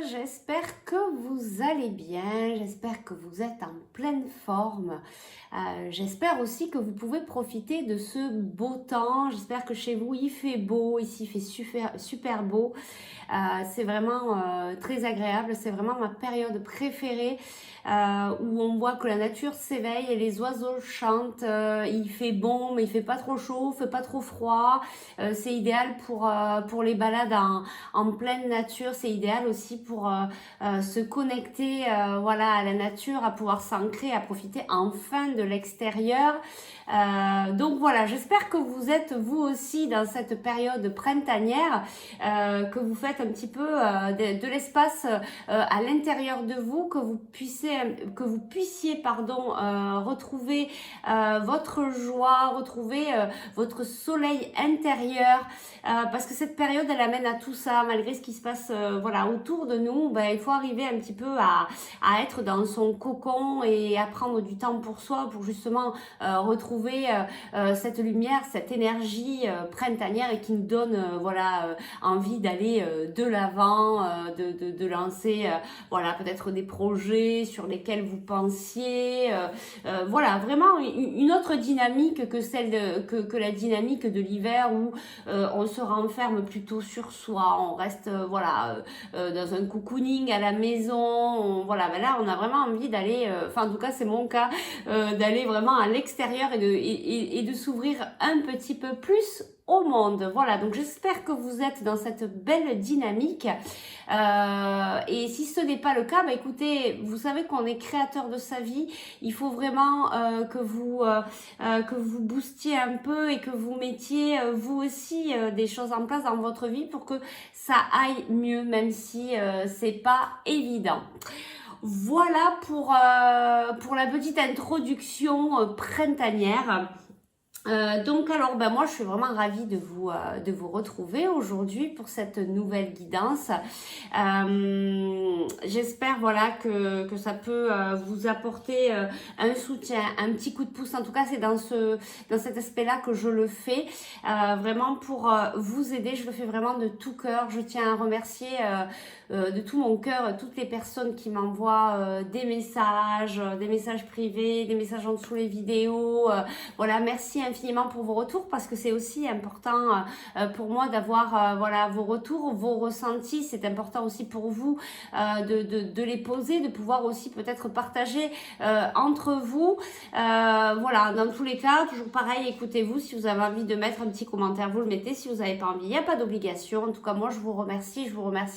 j'espère que vous allez bien, j'espère que vous êtes en pleine forme, j'espère aussi que vous pouvez profiter de ce beau temps, j'espère que chez vous il fait beau, ici il fait super beau, c'est vraiment très agréable, c'est vraiment ma période préférée où on voit que la nature s'éveille et les oiseaux chantent, il fait bon mais il fait pas trop chaud, il fait pas trop froid, c'est idéal pour les balades en pleine nature, c'est idéal aussi pour se connecter voilà, à la nature, à pouvoir s'ancrer, à profiter enfin de l'extérieur. Donc voilà, j'espère que vous êtes vous aussi dans cette période printanière, que vous faites un petit peu de l'espace à l'intérieur de vous, que vous puissiez retrouver votre joie, retrouver votre soleil intérieur, parce que cette période elle amène à tout ça, malgré ce qui se passe voilà, autour de nous. Ben, il faut arriver un petit peu à être dans son cocon et à prendre du temps pour soi, pour justement retrouver cette lumière, cette énergie printanière et qui nous donne voilà, envie d'aller de l'avant, de lancer voilà, peut-être des projets sur lesquels vous pensiez, voilà, vraiment une autre dynamique que celle que la dynamique de l'hiver où on se renferme plutôt sur soi, on reste voilà, dans un cocooning à la maison, voilà, ben là on a vraiment envie d'aller, enfin en tout cas c'est mon cas, d'aller vraiment à l'extérieur et de s'ouvrir un petit peu plus au monde. Voilà, donc j'espère que vous êtes dans cette belle dynamique. Et si ce n'est pas le cas, bah écoutez, vous savez qu'on est créateur de sa vie. Il faut vraiment que vous boostiez un peu et que vous mettiez vous aussi des choses en place dans votre vie pour que ça aille mieux, même si c'est pas évident. Voilà pour la petite introduction printanière. Donc alors ben moi je suis vraiment ravie de vous retrouver aujourd'hui pour cette nouvelle guidance. J'espère voilà que ça peut vous apporter un soutien, un petit coup de pouce. En tout cas c'est dans cet aspect-là que je le fais, vraiment pour vous aider. Je le fais vraiment de tout cœur. Je tiens à remercier de tout mon cœur toutes les personnes qui m'envoient des messages privés, des messages en dessous les vidéos. Voilà, merci infiniment pour vos retours parce que c'est aussi important pour moi d'avoir voilà, vos retours, vos ressentis. C'est important aussi pour vous de les poser, de pouvoir aussi peut-être partager entre vous. Voilà, dans tous les cas, toujours pareil, écoutez-vous. Si vous avez envie de mettre un petit commentaire, vous le mettez. Si vous n'avez pas envie, il n'y a pas d'obligation. En tout cas, moi, je vous remercie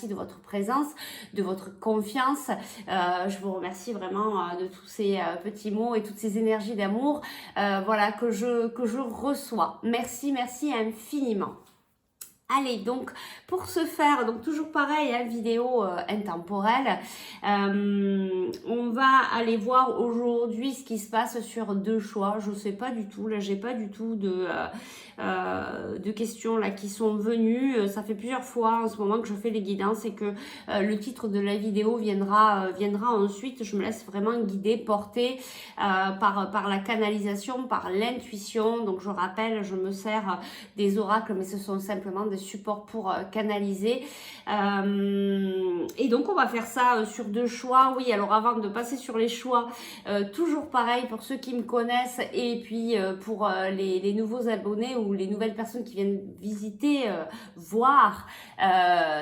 de votre présence, de votre confiance. Je vous remercie vraiment de tous ces petits mots et toutes ces énergies d'amour voilà, que je reçois. Merci infiniment. Allez, donc pour ce faire, donc toujours pareil, hein, vidéo intemporelle, on va aller voir aujourd'hui ce qui se passe sur deux choix. Je sais pas du tout, là j'ai pas du tout de questions là qui sont venues. Ça fait plusieurs fois en ce moment que je fais les guidances et que le titre de la vidéo viendra ensuite. Je me laisse vraiment guider, porter par la canalisation, par l'intuition. Donc je rappelle, je me sers des oracles, mais ce sont simplement des supports pour canaliser. Et donc on va faire ça sur deux choix. Oui, alors avant de passer sur les choix, toujours pareil pour ceux qui me connaissent et puis pour les nouveaux abonnés ou les nouvelles personnes qui viennent visiter, voir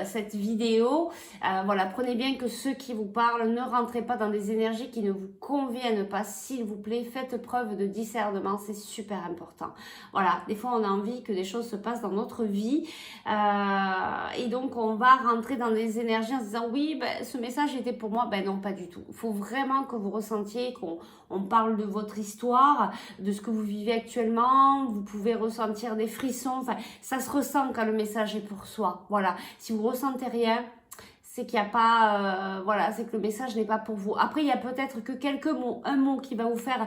cette vidéo. Voilà, prenez bien que ceux qui vous parlent, ne rentrez pas dans des énergies qui ne vous conviennent pas, s'il vous plaît. Faites preuve de discernement, c'est super important. Voilà, des fois on a envie que des choses se passent dans notre vie et donc on va rentrer dans des énergies en se disant oui, ben, ce message était pour moi. Ben non, pas du tout. Il faut vraiment que vous ressentiez qu'on parle de votre histoire, de ce que vous vivez actuellement. Vous pouvez ressentir des frissons, enfin ça se ressent quand le message est pour soi. Voilà, si vous ressentez rien, c'est qu'il n'y a pas, voilà, c'est que le message n'est pas pour vous. Après, il y a peut-être que quelques mots, un mot qui va vous faire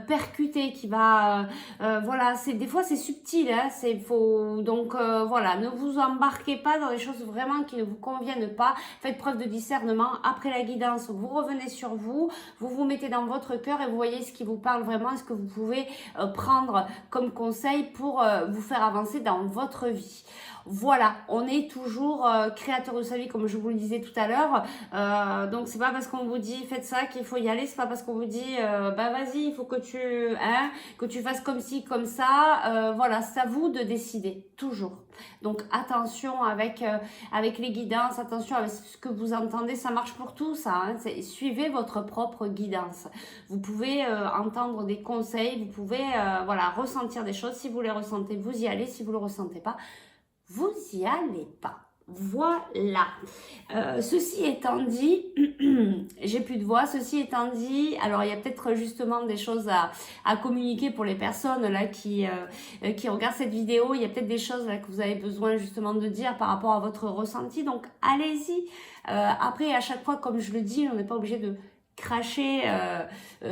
percuter, qui va, voilà, des fois c'est subtil, hein, c'est faux. Donc voilà, ne vous embarquez pas dans des choses vraiment qui ne vous conviennent pas. Faites preuve de discernement. Après la guidance, vous revenez sur vous, vous vous mettez dans votre cœur et vous voyez ce qui vous parle vraiment, ce que vous pouvez prendre comme conseil pour vous faire avancer dans votre vie. Voilà, on est toujours créateur de sa vie, comme je vous le disais disais tout à l'heure. Donc c'est pas parce qu'on vous dit faites ça qu'il faut y aller, c'est pas parce qu'on vous dit bah vas-y, il faut que tu fasses comme ci, comme ça. Voilà, c'est à vous de décider, toujours. Donc attention avec les guidances, attention avec ce que vous entendez, ça marche pour tout ça, hein, suivez votre propre guidance. Vous pouvez entendre des conseils, vous pouvez voilà, ressentir des choses, si vous les ressentez, vous y allez, si vous ne le ressentez pas, vous y allez pas. Voilà. Ceci étant dit, j'ai plus de voix. Ceci étant dit, alors il y a peut-être justement des choses à communiquer pour les personnes là qui regardent cette vidéo. Il y a peut-être des choses là que vous avez besoin justement de dire par rapport à votre ressenti. Donc allez-y. Après, à chaque fois, comme je le dis, on n'est pas obligé de cracher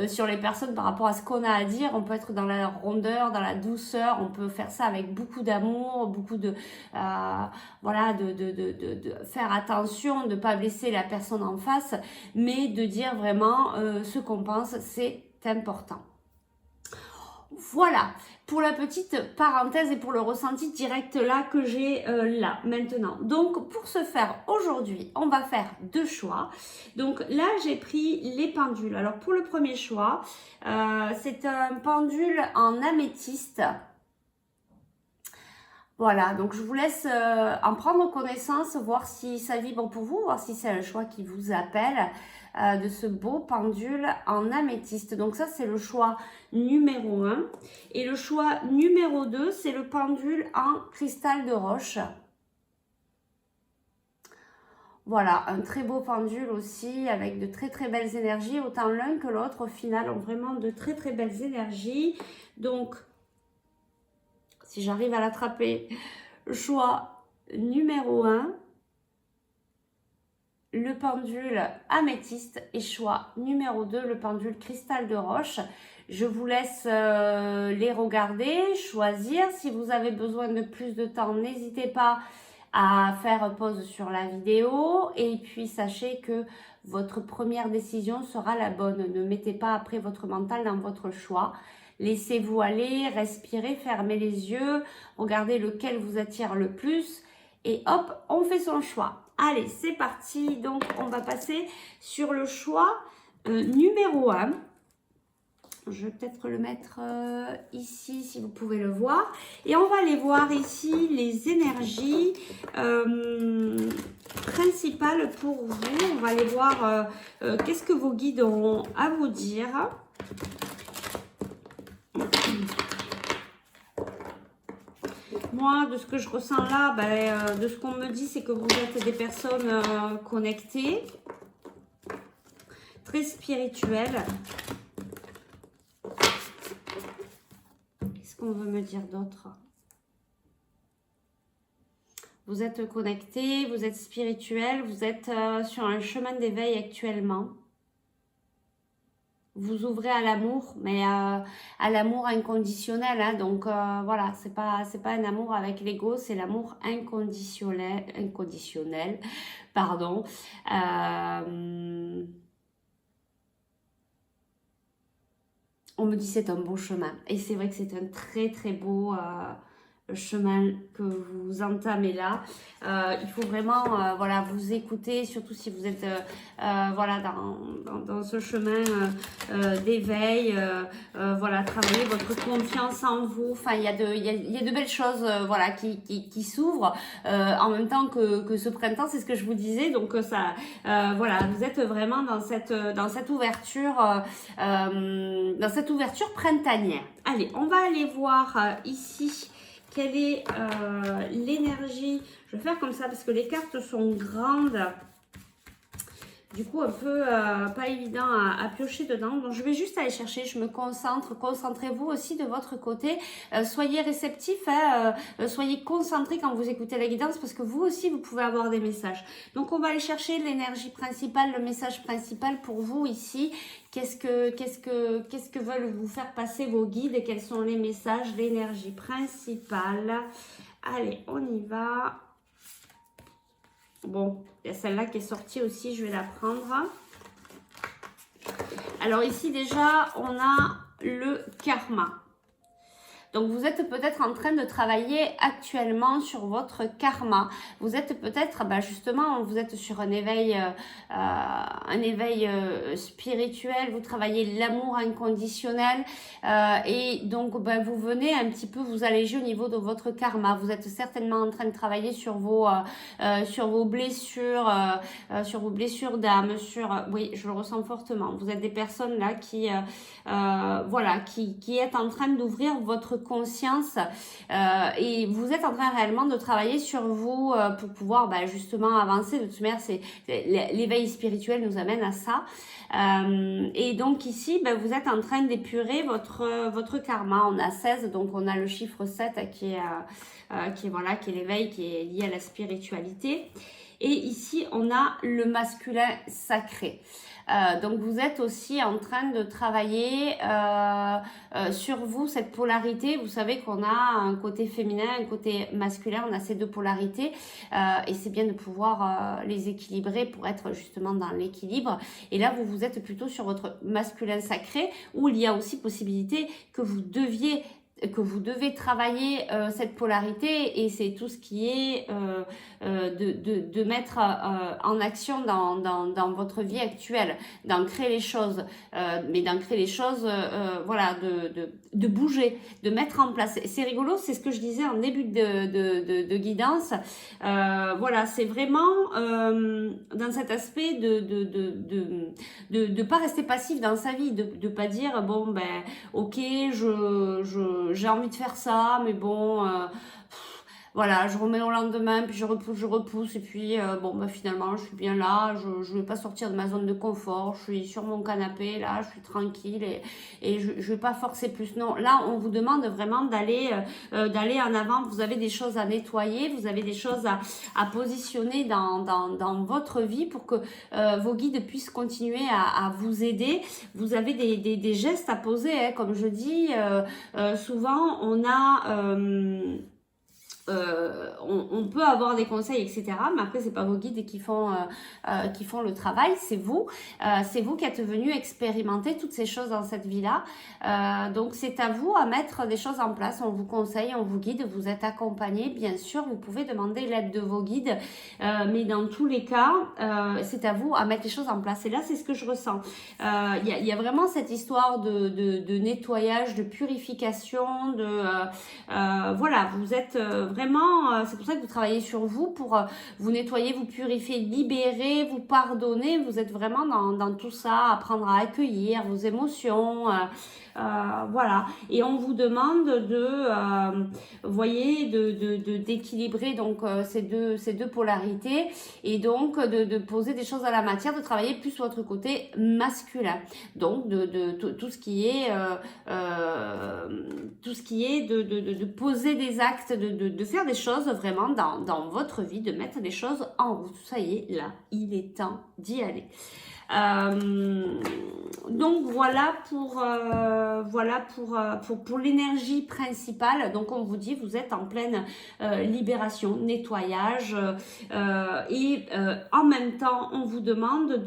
sur les personnes par rapport à ce qu'on a à dire. On peut être dans la rondeur, dans la douceur, on peut faire ça avec beaucoup d'amour, beaucoup de voilà, de faire attention, de ne pas blesser la personne en face, mais de dire vraiment ce qu'on pense, c'est important. Voilà, pour la petite parenthèse et pour le ressenti direct là que j'ai là maintenant. Donc pour ce faire aujourd'hui, on va faire deux choix. Donc là j'ai pris les pendules. Alors pour le premier choix, c'est un pendule en améthyste. Voilà, donc je vous laisse en prendre connaissance, voir si ça vibre pour vous, voir si c'est un choix qui vous appelle, de ce beau pendule en améthyste. Donc ça, c'est le choix numéro 1. Et le choix numéro 2, c'est le pendule en cristal de roche. Voilà, un très beau pendule aussi, avec de très très belles énergies. Autant l'un que l'autre, au final, ont vraiment de très très belles énergies. Donc, si j'arrive à l'attraper, choix numéro 1, le pendule améthyste, et choix numéro 2, le pendule cristal de roche. Je vous laisse les regarder, choisir. Si vous avez besoin de plus de temps, n'hésitez pas à faire pause sur la vidéo. Et puis sachez que votre première décision sera la bonne. Ne mettez pas après votre mental dans votre choix. Laissez-vous aller, respirez, fermez les yeux, regardez lequel vous attire le plus et hop, on fait son choix. Allez, c'est parti. Donc, on va passer sur le choix numéro 1. Je vais peut-être le mettre ici, si vous pouvez le voir. Et on va aller voir ici les énergies principales pour vous. On va aller voir qu'est-ce que vos guides auront à vous dire. Moi, de ce que je ressens là, de ce qu'on me dit, c'est que vous êtes des personnes connectées, très spirituelles. Qu'est-ce qu'on veut me dire d'autre? Vous êtes connectés, vous êtes spirituel, vous êtes sur un chemin d'éveil actuellement. Vous ouvrez à l'amour, mais à l'amour inconditionnel, hein, donc voilà, c'est pas un amour avec l'ego, c'est l'amour inconditionnel, pardon. On me dit c'est un beau chemin, et c'est vrai que c'est un très très beau chemin que vous entamez là. Il faut vraiment voilà, vous écouter, surtout si vous êtes voilà, dans ce chemin d'éveil. Voilà, travailler votre confiance en vous. Enfin, il y a de belles choses voilà, qui s'ouvrent en même temps que ce printemps, c'est ce que je vous disais. Donc ça, voilà, vous êtes vraiment dans cette ouverture printanière. Allez, on va aller voir ici quelle est l'énergie. Je vais faire comme ça parce que les cartes sont grandes. Du coup, un peu pas évident à piocher dedans. Donc, je vais juste aller chercher. Je me concentre. Concentrez-vous aussi de votre côté. Soyez réceptifs. Hein, soyez concentrés quand vous écoutez la guidance parce que vous aussi, vous pouvez avoir des messages. Donc, on va aller chercher l'énergie principale, le message principal pour vous ici. Qu'est-ce que veulent vous faire passer vos guides et quels sont les messages, l'énergie principale? Allez, on y va. Bon, il y a celle-là qui est sortie aussi, je vais la prendre. Alors ici déjà, on a le karma. Donc vous êtes peut-être en train de travailler actuellement sur votre karma. Vous êtes peut-être, justement, vous êtes sur un éveil spirituel, vous travaillez l'amour inconditionnel et donc vous venez un petit peu vous alléger au niveau de votre karma. Vous êtes certainement en train de travailler sur vos blessures, sur vos blessures d'âme, oui, je le ressens fortement. Vous êtes des personnes là qui êtes en train d'ouvrir votre conscience et vous êtes en train réellement de travailler sur vous pour pouvoir justement avancer. De toute manière, l'éveil spirituel nous amène à ça. Et donc ici, vous êtes en train d'épurer votre karma. On a 16, donc on a le chiffre 7 qui est l'éveil, qui est lié à la spiritualité. Et ici, on a le masculin sacré. Donc vous êtes aussi en train de travailler sur vous, cette polarité. Vous savez qu'on a un côté féminin, un côté masculin, on a ces deux polarités et c'est bien de pouvoir les équilibrer pour être justement dans l'équilibre. Et là, vous êtes plutôt sur votre masculin sacré où il y a aussi possibilité que vous devez travailler cette polarité et c'est tout ce qui est de mettre en action dans votre vie actuelle, d'en créer les choses, mais d'en créer les choses, de bouger, de mettre en place. C'est rigolo, c'est ce que je disais en début de guidance. C'est vraiment dans cet aspect de pas rester passif dans sa vie, de pas dire ok, j'ai envie de faire ça, mais bon, je remets au lendemain, puis je repousse, et puis finalement, je suis bien là, je vais pas sortir de ma zone de confort, je suis sur mon canapé, là, je suis tranquille, et je vais pas forcer plus. Non, là, on vous demande vraiment d'aller en avant. Vous avez des choses à nettoyer, vous avez des choses à positionner dans votre vie pour que vos guides puissent continuer à vous aider. Vous avez des gestes à poser, hein, comme je dis, souvent, on a... on peut avoir des conseils, etc. Mais après, c'est pas vos guides qui font le travail, c'est vous. C'est vous qui êtes venu expérimenter toutes ces choses dans cette vie-là. Donc, c'est à vous à mettre des choses en place. On vous conseille, on vous guide, vous êtes accompagné. Bien sûr, vous pouvez demander l'aide de vos guides. Mais dans tous les cas, c'est à vous à mettre les choses en place. Et là, c'est ce que je ressens. Il y a vraiment cette histoire de nettoyage, de purification, vous êtes... vraiment, c'est pour ça que vous travaillez sur vous, pour vous nettoyer, vous purifier, libérer, vous pardonner. Vous êtes vraiment dans tout ça, apprendre à accueillir vos émotions. Et on vous demande d'équilibrer donc ces deux polarités et donc de poser des choses à la matière, de travailler plus votre côté masculin. Donc de tout ce qui est de poser des actes, de faire des choses vraiment dans votre vie, de mettre des choses en route. Ça y est, là, il est temps d'y aller. Donc voilà pour l'énergie principale. Donc on vous dit, vous êtes en pleine libération, nettoyage et en même temps on vous demande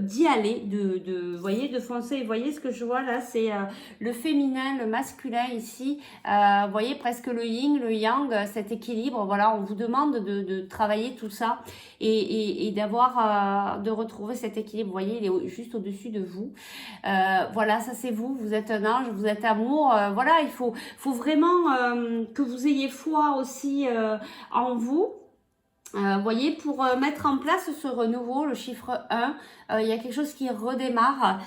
d'y aller, de foncer. Vous voyez ce que je vois là, c'est le féminin, le masculin ici. Vous voyez presque le yin, le yang, cet équilibre. Voilà, on vous demande de travailler tout ça et de retrouver cet équilibre. Vous voyez, il est juste au-dessus de vous. Ça c'est vous. Vous êtes un ange, vous êtes amour. Il faut vraiment que vous ayez foi aussi en vous. Voyez, pour mettre en place ce renouveau, le chiffre 1, il y a quelque chose qui redémarre.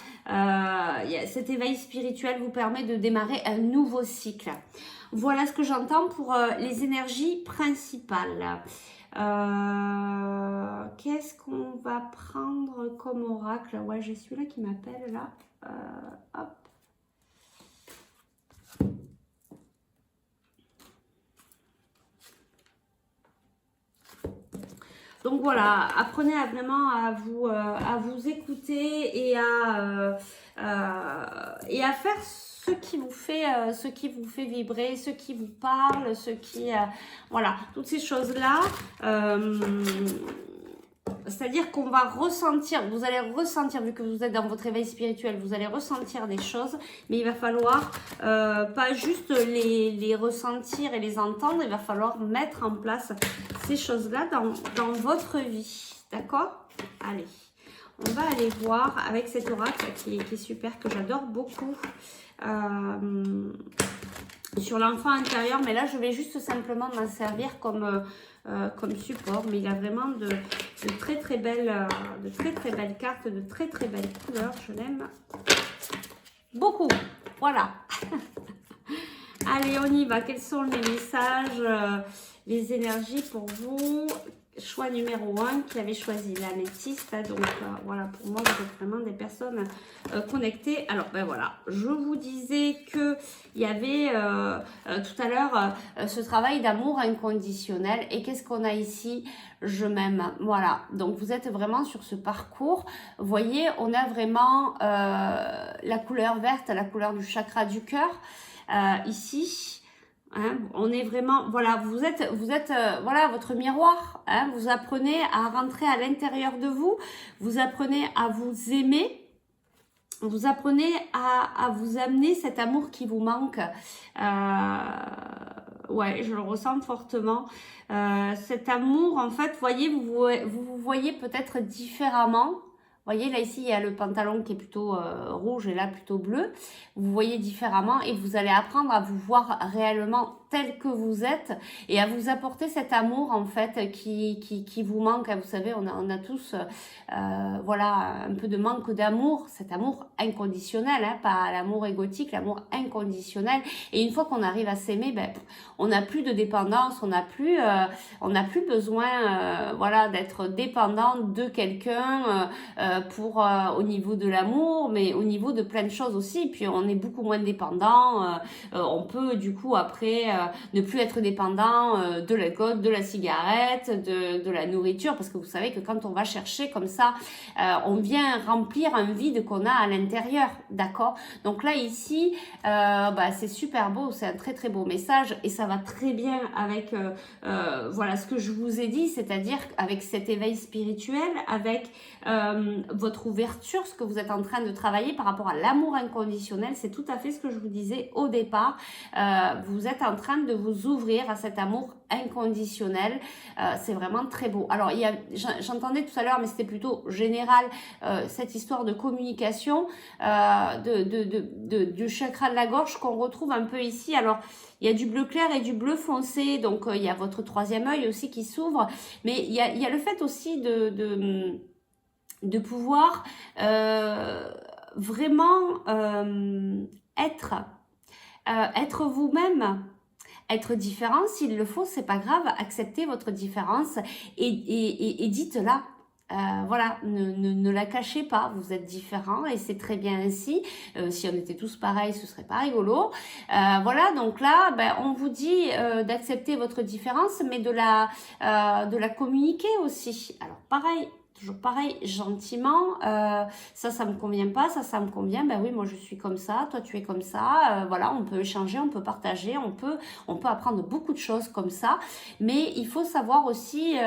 Cet éveil spirituel vous permet de démarrer un nouveau cycle. Voilà ce que j'entends pour les énergies principales. Qu'est-ce qu'on va prendre comme oracle? Ouais, j'ai celui-là qui m'appelle là. Hop. Donc voilà, apprenez vraiment à vous écouter et à faire ce qui vous fait vibrer, ce qui vous parle, toutes ces choses-là. C'est-à-dire qu'on va ressentir, vous allez ressentir, vu que vous êtes dans votre éveil spirituel, vous allez ressentir des choses, mais il va falloir pas juste les ressentir et les entendre, il va falloir mettre en place ces choses-là dans votre vie. D'accord? Allez, on va aller voir avec cet oracle qui est super, que j'adore beaucoup. Sur l'enfant intérieur, mais là je vais juste simplement m'en servir comme support, mais il a vraiment de très belles cartes, de très belles couleurs, je l'aime beaucoup, voilà. Allez, on y va, quels sont les messages, les énergies pour vous? Choix numéro 1 qui avait choisi l'améthyste. Donc voilà, pour moi, vous êtes vraiment des personnes connectées. Alors, ben voilà, je vous disais qu'il y avait tout à l'heure ce travail d'amour inconditionnel. Et qu'est-ce qu'on a ici? Je m'aime. Voilà, donc vous êtes vraiment sur ce parcours. Vous voyez, on a vraiment la couleur verte, la couleur du chakra du cœur ici. Hein, on est vraiment, voilà, vous êtes voilà, votre miroir. Hein, vous apprenez à rentrer à l'intérieur de vous. Vous apprenez à vous aimer. Vous apprenez à vous amener cet amour qui vous manque. Ouais, je le ressens fortement. Cet amour, en fait, voyez, vous voyez peut-être différemment. Vous voyez, là, ici, il y a le pantalon qui est plutôt rouge et là, plutôt bleu. Vous voyez différemment et vous allez apprendre à vous voir réellement tel que vous êtes et à vous apporter cet amour, en fait, qui vous manque. Vous savez, on a tous, voilà, un peu de manque d'amour, cet amour inconditionnel, hein, pas l'amour égotique, l'amour inconditionnel. Et une fois qu'on arrive à s'aimer, ben, on n'a plus de dépendance, on n'a plus besoin, voilà, d'être dépendant de quelqu'un pour au niveau de l'amour, mais au niveau de plein de choses aussi. Puis on est beaucoup moins dépendant. On peut du coup après ne plus être dépendant de l'alcool, de la cigarette, de la nourriture, parce que vous savez que quand on va chercher comme ça, on vient remplir un vide qu'on a à l'intérieur, d'accord? Donc là ici, bah, c'est super beau, c'est un très beau message et ça va très bien avec voilà ce que je vous ai dit, c'est-à-dire avec cet éveil spirituel, avec votre ouverture, ce que vous êtes en train de travailler par rapport à l'amour inconditionnel. C'est tout à fait ce que je vous disais au départ. Vous êtes en train de vous ouvrir à cet amour inconditionnel. C'est vraiment très beau. Alors, j'entendais tout à l'heure, mais c'était plutôt général, cette histoire de communication du chakra de la gorge qu'on retrouve un peu ici. Alors, il y a du bleu clair et du bleu foncé, donc il y a votre troisième œil aussi qui s'ouvre, mais il y a le fait aussi de pouvoir vraiment être vous-même, être différent s'il le faut, c'est pas grave, acceptez votre différence et dites-la. Voilà, ne la cachez pas, vous êtes différents et c'est très bien ainsi. Si on était tous pareils, ce serait pas rigolo. Voilà, donc là, ben, on vous dit d'accepter votre différence, mais de la communiquer aussi. Alors pareil, toujours pareil, gentiment, ça me convient pas, ça me convient, ben oui, moi je suis comme ça, toi tu es comme ça, voilà, on peut échanger, on peut partager, on peut apprendre beaucoup de choses comme ça, mais il faut savoir aussi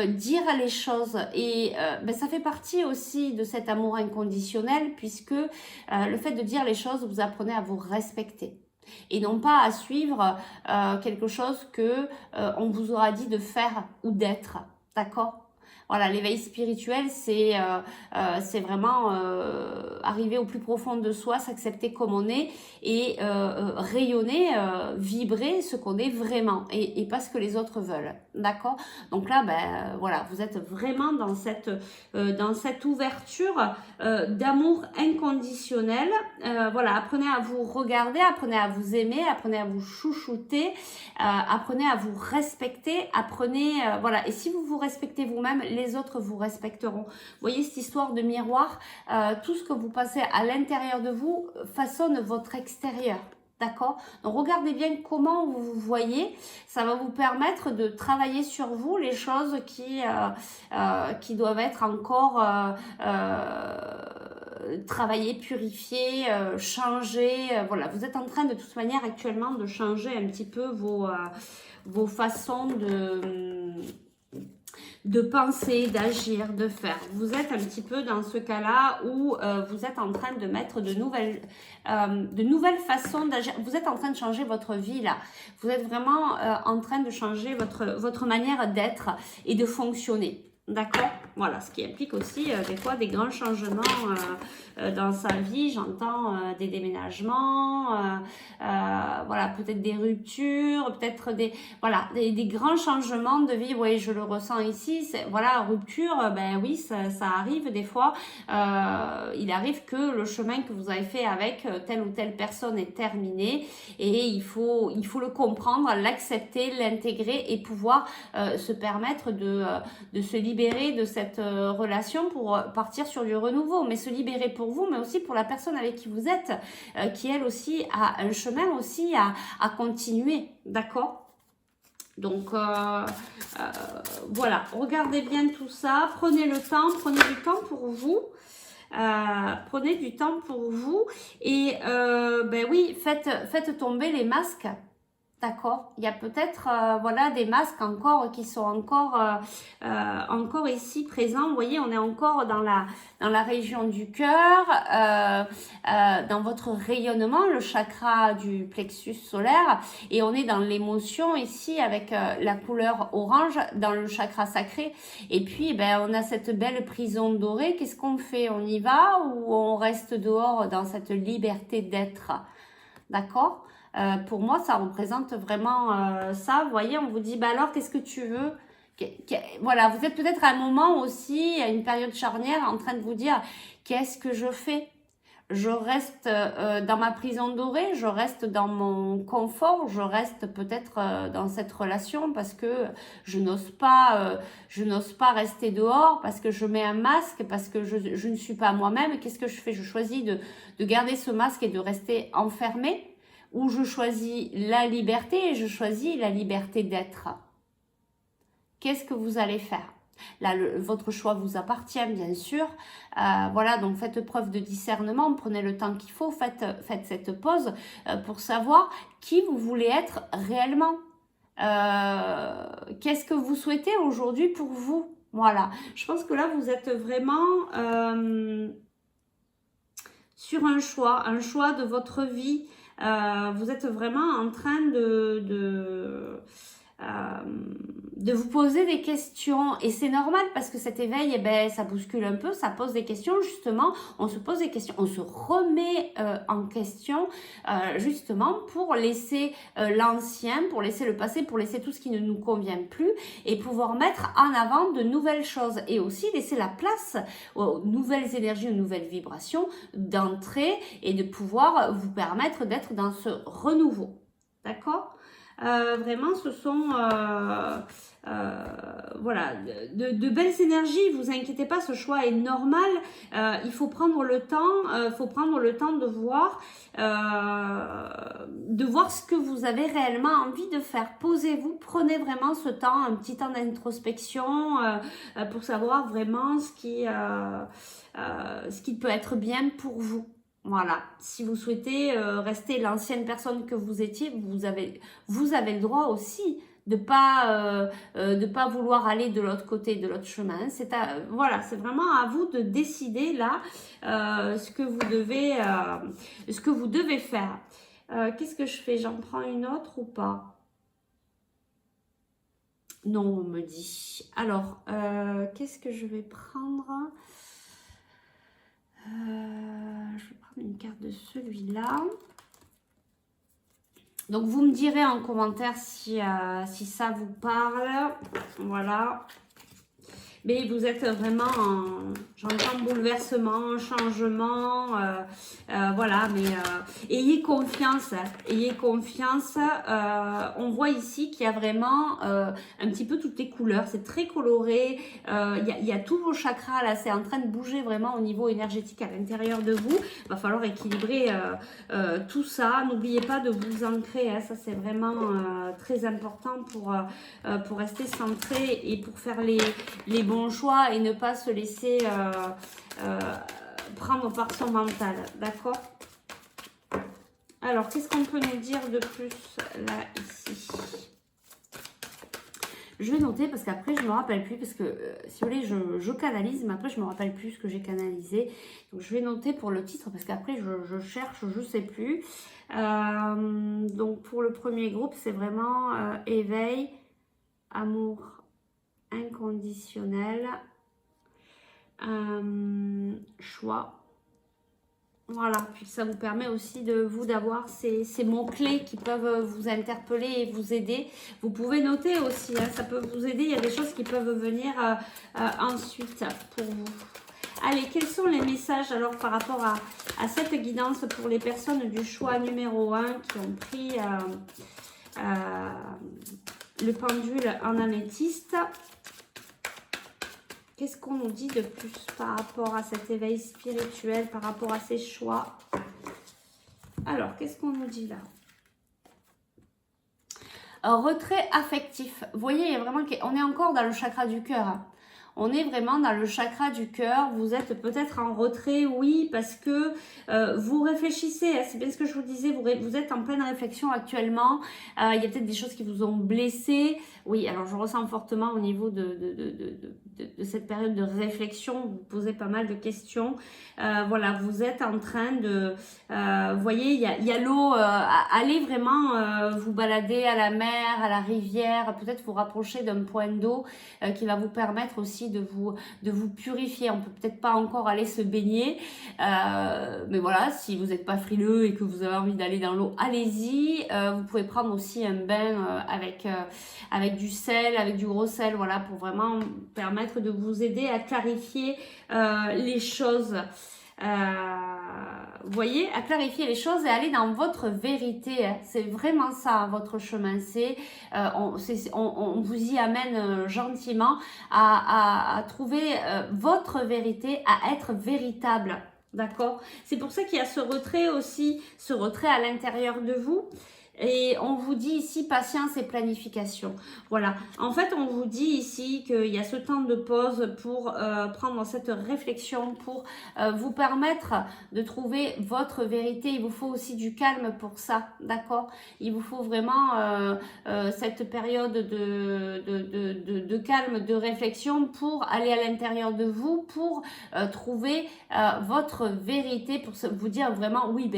dire les choses, et ben, ça fait partie aussi de cet amour inconditionnel, puisque le fait de dire les choses, vous apprenez à vous respecter. Et non pas à suivre quelque chose que on vous aura dit de faire ou d'être, d'accord? Voilà, l'éveil spirituel, c'est vraiment arriver au plus profond de soi, s'accepter comme on est et rayonner, vibrer ce qu'on est vraiment et pas ce que les autres veulent. D'accord? Donc là, ben voilà, vous êtes vraiment dans cette ouverture d'amour inconditionnel. Voilà, apprenez à vous regarder, apprenez à vous aimer, apprenez à vous chouchouter, apprenez à vous respecter, apprenez, voilà. Et si vous vous respectez vous-même, les autres vous respecteront. Vous voyez cette histoire de miroir, tout ce que vous passez à l'intérieur de vous façonne votre extérieur. D'accord? Donc regardez bien comment vous vous voyez, ça va vous permettre de travailler sur vous les choses qui doivent être encore travailler, purifier, changer. Voilà, vous êtes en train de toute manière actuellement de changer un petit peu vos façons de penser, d'agir, de faire. Vous êtes un petit peu dans ce cas-là où vous êtes en train de mettre de nouvelles façons d'agir. Vous êtes en train de changer votre vie là. Vous êtes vraiment en train de changer votre manière d'être et de fonctionner. D'accord? Voilà, ce qui implique aussi des fois des grands changements dans sa vie. J'entends des déménagements, voilà, peut-être des ruptures, peut-être voilà, des grands changements de vie. Oui, je le ressens ici. Voilà, rupture, ben oui, ça arrive des fois. Il arrive que le chemin que vous avez fait avec telle ou telle personne est terminé et il faut le comprendre, l'accepter, l'intégrer et pouvoir se permettre de se libérer de cette relation pour partir sur du renouveau, mais se libérer pour vous, mais aussi pour la personne avec qui vous êtes, qui elle aussi a un chemin aussi à continuer, d'accord? Donc voilà, regardez bien tout ça, prenez du temps pour vous. Prenez du temps pour vous et ben oui, faites tomber les masques. D'accord, il y a peut-être voilà, des masques encore qui sont encore ici présents. Vous voyez, on est encore dans la région du cœur, dans votre rayonnement, le chakra du plexus solaire. Et on est dans l'émotion ici avec la couleur orange dans le chakra sacré. Et puis, ben, on a cette belle prison dorée. Qu'est-ce qu'on fait? On y va ou on reste dehors dans cette liberté d'être? D'accord? Pour moi, ça représente vraiment ça. Vous voyez, on vous dit, bah alors, qu'est-ce que tu veux? Voilà, vous êtes peut-être à un moment aussi, à une période charnière, en train de vous dire, qu'est-ce que je fais? Je reste dans ma prison dorée, je reste dans mon confort, je reste peut-être dans cette relation parce que je n'ose pas rester dehors, parce que je mets un masque, parce que je ne suis pas moi-même. Qu'est-ce que je fais? Je choisis de garder ce masque et de rester enfermée, ou je choisis la liberté et je choisis la liberté d'être. Qu'est-ce que vous allez faire? Là, votre choix vous appartient, bien sûr. Voilà, donc faites preuve de discernement, prenez le temps qu'il faut, faites cette pause pour savoir qui vous voulez être réellement. Qu'est-ce que vous souhaitez aujourd'hui pour vous? Voilà, je pense que là, vous êtes vraiment sur un choix de votre vie. Vous êtes vraiment en train de vous poser des questions et c'est normal parce que cet éveil, eh ben, ça bouscule un peu, ça pose des questions justement, on se pose des questions, on se remet en question justement pour laisser l'ancien, pour laisser le passé, pour laisser tout ce qui ne nous convient plus et pouvoir mettre en avant de nouvelles choses et aussi laisser la place aux nouvelles énergies, aux nouvelles vibrations d'entrer et de pouvoir vous permettre d'être dans ce renouveau. D'accord ? Vraiment, ce sont voilà, de belles énergies. Vous inquiétez pas, ce choix est normal. Il faut prendre le temps, de voir ce que vous avez réellement envie de faire. Posez-vous, prenez vraiment ce temps, un petit temps d'introspection pour savoir vraiment ce qui peut être bien pour vous. Voilà, si vous souhaitez rester l'ancienne personne que vous étiez, vous avez le droit aussi de pas vouloir aller de l'autre côté, de l'autre chemin. Voilà, c'est vraiment à vous de décider là ce que vous devez faire. Qu'est-ce que je fais? J'en prends une autre ou pas? Non, on me dit. Alors, qu'est-ce que je vais prendre? Je vais prendre une carte de celui-là. Donc, vous me direz en commentaire si ça vous parle. Voilà. Mais vous êtes vraiment j'entends bouleversement, changement, voilà, mais ayez confiance, on voit ici qu'il y a vraiment un petit peu toutes les couleurs, c'est très coloré, il y a tous vos chakras là, c'est en train de bouger vraiment au niveau énergétique à l'intérieur de vous, il va falloir équilibrer tout ça, n'oubliez pas de vous ancrer, hein, ça c'est vraiment très important pour rester centré et pour faire les bons choix et ne pas se laisser prendre par son mental, d'accord? Alors, qu'est-ce qu'on peut nous dire de plus là, ici? Je vais noter parce qu'après je me rappelle plus, parce que si vous voulez je canalise, mais après je me rappelle plus ce que j'ai canalisé. Donc je vais noter pour le titre parce qu'après je cherche, je sais plus. Donc pour le premier groupe c'est vraiment éveil, amour inconditionnel, choix. Voilà, puis ça vous permet aussi d'avoir ces mots-clés qui peuvent vous interpeller et vous aider. Vous pouvez noter aussi, hein, ça peut vous aider. Il y a des choses qui peuvent venir ensuite pour vous. Allez, quels sont les messages alors par rapport à cette guidance pour les personnes du choix numéro 1 qui ont pris le pendule en améthyste? Qu'est-ce qu'on nous dit de plus par rapport à cet éveil spirituel, par rapport à ces choix? Alors, qu'est-ce qu'on nous dit là? Un retrait affectif. Vous voyez, il y a vraiment, on est encore dans le chakra du cœur. Hein. On est vraiment dans le chakra du cœur. Vous êtes peut-être en retrait, oui, parce que vous réfléchissez. Hein, c'est bien ce que je vous disais, vous êtes en pleine réflexion actuellement. Il y a peut-être des choses qui vous ont blessé. Oui, alors je ressens fortement au niveau de cette période de réflexion. Vous posez pas mal de questions. Voilà, vous êtes en train de... vous voyez, il y a l'eau. Allez vraiment vous balader à la mer, à la rivière. Peut-être vous rapprocher d'un point d'eau qui va vous permettre aussi de vous purifier. On peut peut-être pas encore aller se baigner, mais voilà, si vous n'êtes pas frileux et que vous avez envie d'aller dans l'eau, allez-y. Vous pouvez prendre aussi un bain avec du sel, avec du gros sel, voilà, pour vraiment permettre de vous aider à clarifier les choses. Vous voyez, à clarifier les choses et aller dans votre vérité. Hein. C'est vraiment ça, votre chemin. On vous y amène gentiment à trouver votre vérité, à être véritable. D'accord? C'est pour ça qu'il y a ce retrait aussi, ce retrait à l'intérieur de vous. Et on vous dit ici patience et planification. Voilà. En fait, on vous dit ici qu'il y a ce temps de pause pour prendre cette réflexion, pour vous permettre de trouver votre vérité. Il vous faut aussi du calme pour ça, d'accord? Il vous faut vraiment cette période de calme, de réflexion pour aller à l'intérieur de vous, pour trouver votre vérité, pour vous dire vraiment, oui,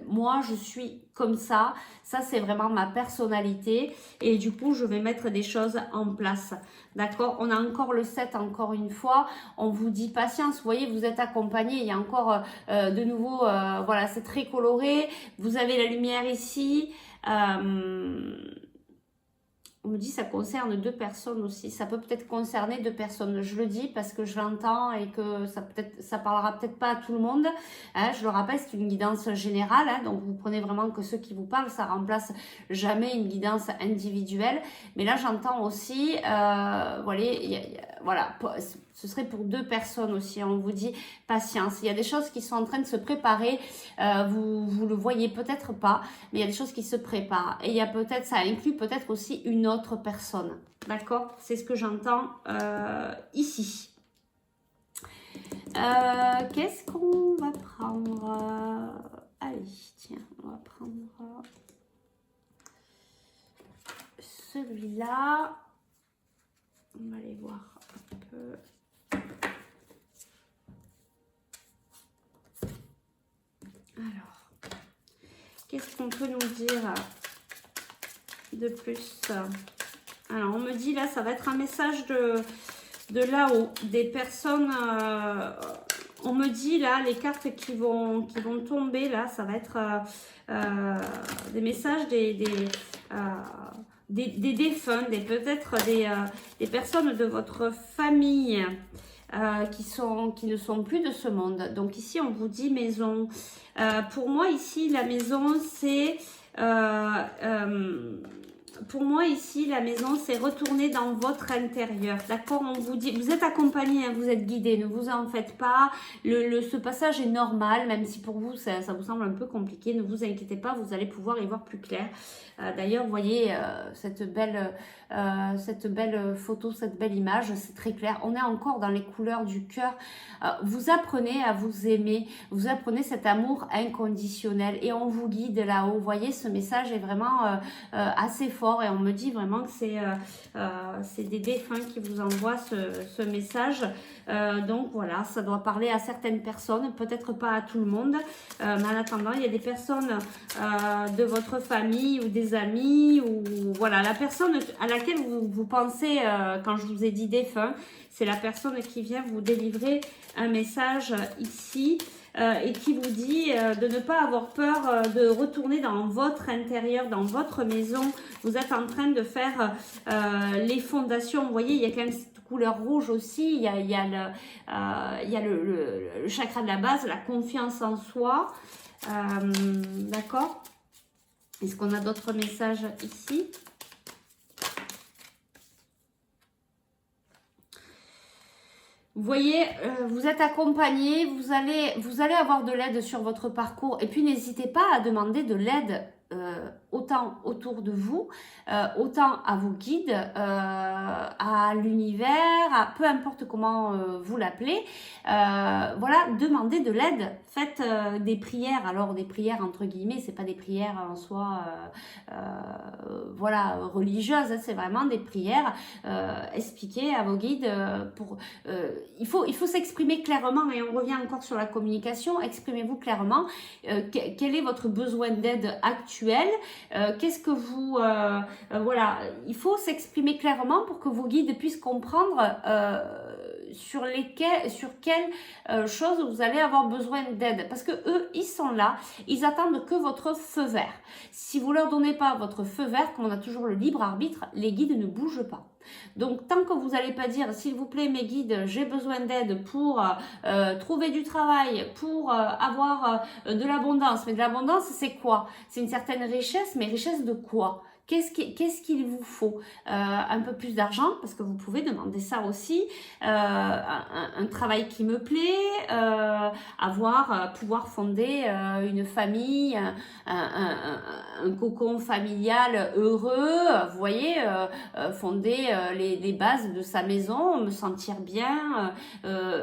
moi, je suis comme ça c'est vraiment ma personnalité et du coup je vais mettre des choses en place, d'accord? On a encore le 7 encore une fois, on vous dit patience, vous voyez, vous êtes accompagné, il y a encore de nouveau, voilà, c'est très coloré, vous avez la lumière ici, on me dit ça concerne 2 personnes aussi. Ça peut peut-être concerner 2 personnes. Je le dis parce que je l'entends et que ça parlera peut-être pas à tout le monde. Hein, je le rappelle, c'est une guidance générale. Hein, donc vous prenez vraiment que ceux qui vous parlent. Ça remplace jamais une guidance individuelle. Mais là, j'entends aussi, voilà, ce serait pour 2 personnes aussi. On vous dit patience. Il y a des choses qui sont en train de se préparer. Vous le voyez peut-être pas, mais il y a des choses qui se préparent. Et il y a peut-être, ça inclut peut-être aussi une autre personne. D'accord? C'est ce que j'entends ici. Qu'est-ce qu'on va prendre? Allez, tiens, on va prendre celui-là. On va aller voir un peu. Alors, qu'est-ce qu'on peut nous dire de plus? Alors, on me dit là, ça va être un message de là-haut, des personnes. On me dit là, les cartes qui vont tomber là, ça va être des messages des défunts, peut-être des personnes de votre famille. Qui ne sont plus de ce monde. Donc ici, on vous dit maison. Pour moi, ici, la maison, c'est... pour moi, ici, la maison, c'est retourner dans votre intérieur. D'accord? On vous dit, vous êtes accompagné, hein, vous êtes guidé, ne vous en faites pas. Ce passage est normal, même si pour vous, ça vous semble un peu compliqué. Ne vous inquiétez pas, vous allez pouvoir y voir plus clair. D'ailleurs, vous voyez cette belle photo, cette belle image, c'est très clair. On est encore dans les couleurs du cœur. Vous apprenez à vous aimer, vous apprenez cet amour inconditionnel et on vous guide là-haut. Vous voyez, ce message est vraiment assez fort. fort et on me dit vraiment que c'est des défunts qui vous envoient ce message. Donc voilà, ça doit parler à certaines personnes, peut-être pas à tout le monde, mais en attendant, il y a des personnes de votre famille ou des amis, ou voilà, la personne à laquelle vous pensez quand je vous ai dit défunt, c'est la personne qui vient vous délivrer un message ici. Et qui vous dit de ne pas avoir peur de retourner dans votre intérieur, dans votre maison. Vous êtes en train de faire les fondations. Vous voyez, il y a quand même cette couleur rouge aussi. Il y a le chakra de la base, la confiance en soi. D'accord? Est-ce qu'on a d'autres messages ici? Vous voyez, vous êtes accompagné, vous allez avoir de l'aide sur votre parcours. Et puis, n'hésitez pas à demander de l'aide autant autour de vous, autant à vos guides, à l'univers, à peu importe comment vous l'appelez. Voilà, demandez de l'aide. Faites des prières. Alors, des prières entre guillemets, c'est pas des prières en soi, voilà, religieuses. Hein, c'est vraiment des prières. Expliquez à vos guides il faut s'exprimer clairement et on revient encore sur la communication. Exprimez-vous clairement. Quel est votre besoin d'aide actuel? Qu'est-ce que vous... voilà, il faut s'exprimer clairement pour que vos guides puissent comprendre sur quelle chose vous allez avoir besoin d'aide. Parce que eux, ils sont là, ils attendent que votre feu vert. Si vous leur donnez pas votre feu vert, comme on a toujours le libre arbitre, les guides ne bougent pas. Donc, tant que vous n'allez pas dire, s'il vous plaît, mes guides, j'ai besoin d'aide pour trouver du travail, pour avoir de l'abondance. Mais de l'abondance, c'est quoi? C'est une certaine richesse, mais richesse de quoi? Qu'est-ce qu'il vous faut? Un peu plus d'argent, parce que vous pouvez demander ça aussi. Un travail qui me plaît, pouvoir fonder une famille, un cocon familial heureux. Vous voyez, fonder les bases de sa maison, me sentir bien,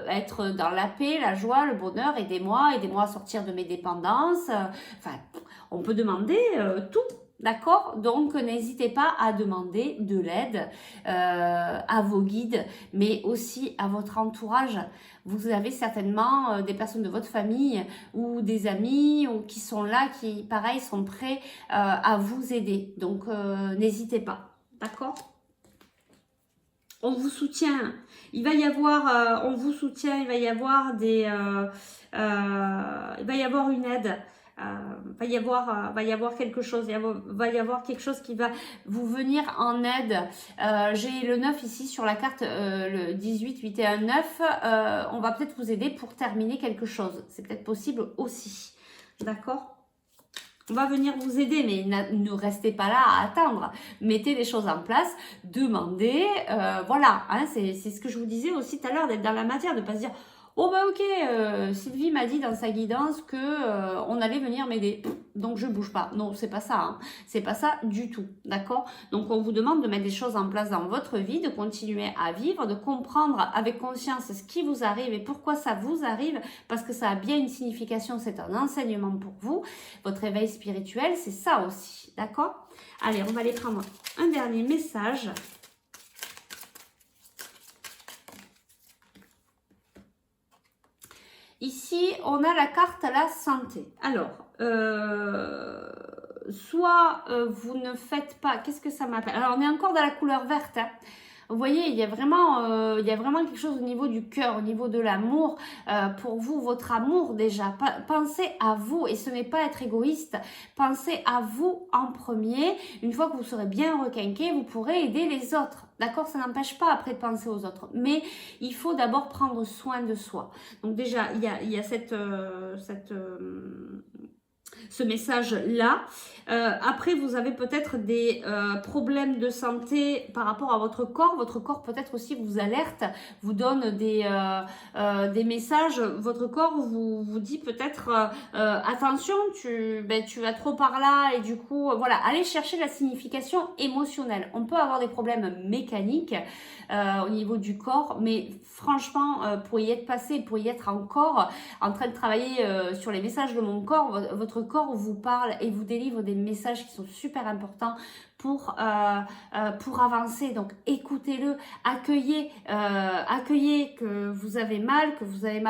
être dans la paix, la joie, le bonheur. Aidez-moi à sortir de mes dépendances. Enfin, on peut demander tout. D'accord? Donc, n'hésitez pas à demander de l'aide à vos guides, mais aussi à votre entourage. Vous avez certainement des personnes de votre famille ou des amis qui sont là, qui, pareil, sont prêts à vous aider. Donc, n'hésitez pas. D'accord? On vous soutient. Il va y avoir, on vous soutient, il va y avoir il va y avoir une aide. Va y avoir quelque chose, va y avoir quelque chose qui va vous venir en aide. J'ai le 9 ici sur la carte, le 18, 8 et 1, 9. On va peut-être vous aider pour terminer quelque chose. C'est peut-être possible aussi. D'accord? On va venir vous aider, mais ne restez pas là à attendre. Mettez les choses en place, demandez. Voilà, hein, c'est ce que je vous disais aussi tout à l'heure, d'être dans la matière, de ne pas se dire... Oh bah ok, Sylvie m'a dit dans sa guidance que on allait venir m'aider, donc je bouge pas. Non, c'est pas ça, hein. C'est pas ça du tout, d'accord? Donc on vous demande de mettre des choses en place dans votre vie, de continuer à vivre, de comprendre avec conscience ce qui vous arrive et pourquoi ça vous arrive, parce que ça a bien une signification, c'est un enseignement pour vous. Votre éveil spirituel, c'est ça aussi, d'accord? Allez, on va aller prendre un dernier message. Ici, on a la carte à la santé. Alors, soit vous ne faites pas... Qu'est-ce que ça m'appelle? Alors, on est encore dans la couleur verte. Hein. Vous voyez, il y a vraiment quelque chose au niveau du cœur, au niveau de l'amour. Pour vous, votre amour déjà. Pensez à vous, et ce n'est pas être égoïste. Pensez à vous en premier. Une fois que vous serez bien requinqué, vous pourrez aider les autres. D'accord? Ça n'empêche pas après de penser aux autres. Mais il faut d'abord prendre soin de soi. Donc déjà, il y a ce message-là. Après, vous avez peut-être des problèmes de santé par rapport à votre corps. Votre corps peut-être aussi vous alerte, vous donne des messages. Votre corps vous dit peut-être attention, tu vas trop par là et du coup, voilà, allez chercher la signification émotionnelle. On peut avoir des problèmes mécaniques au niveau du corps, mais franchement, pour y être passé, pour y être encore en train de travailler sur les messages de mon corps, votre corps vous parle et vous délivre des messages qui sont super importants pour avancer. Donc écoutez-le, accueillez que vous avez mal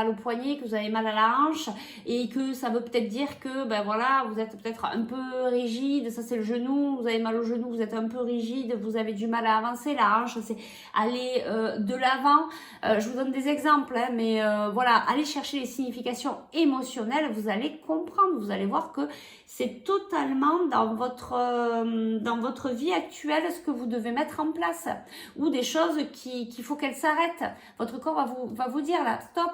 au poignet, que vous avez mal à la hanche et que ça veut peut-être dire que ben voilà, vous êtes peut-être un peu rigide, ça c'est le genou, vous avez mal au genou, vous êtes un peu rigide, vous avez du mal à avancer, la hanche c'est aller de l'avant. Je vous donne des exemples, hein, mais voilà, allez chercher les significations émotionnelles, vous allez comprendre, vous allez voir que c'est totalement dans votre vie actuelle ce que vous devez mettre en place ou des choses qu'il faut qu'elles s'arrêtent. Votre corps va vous dire là, stop,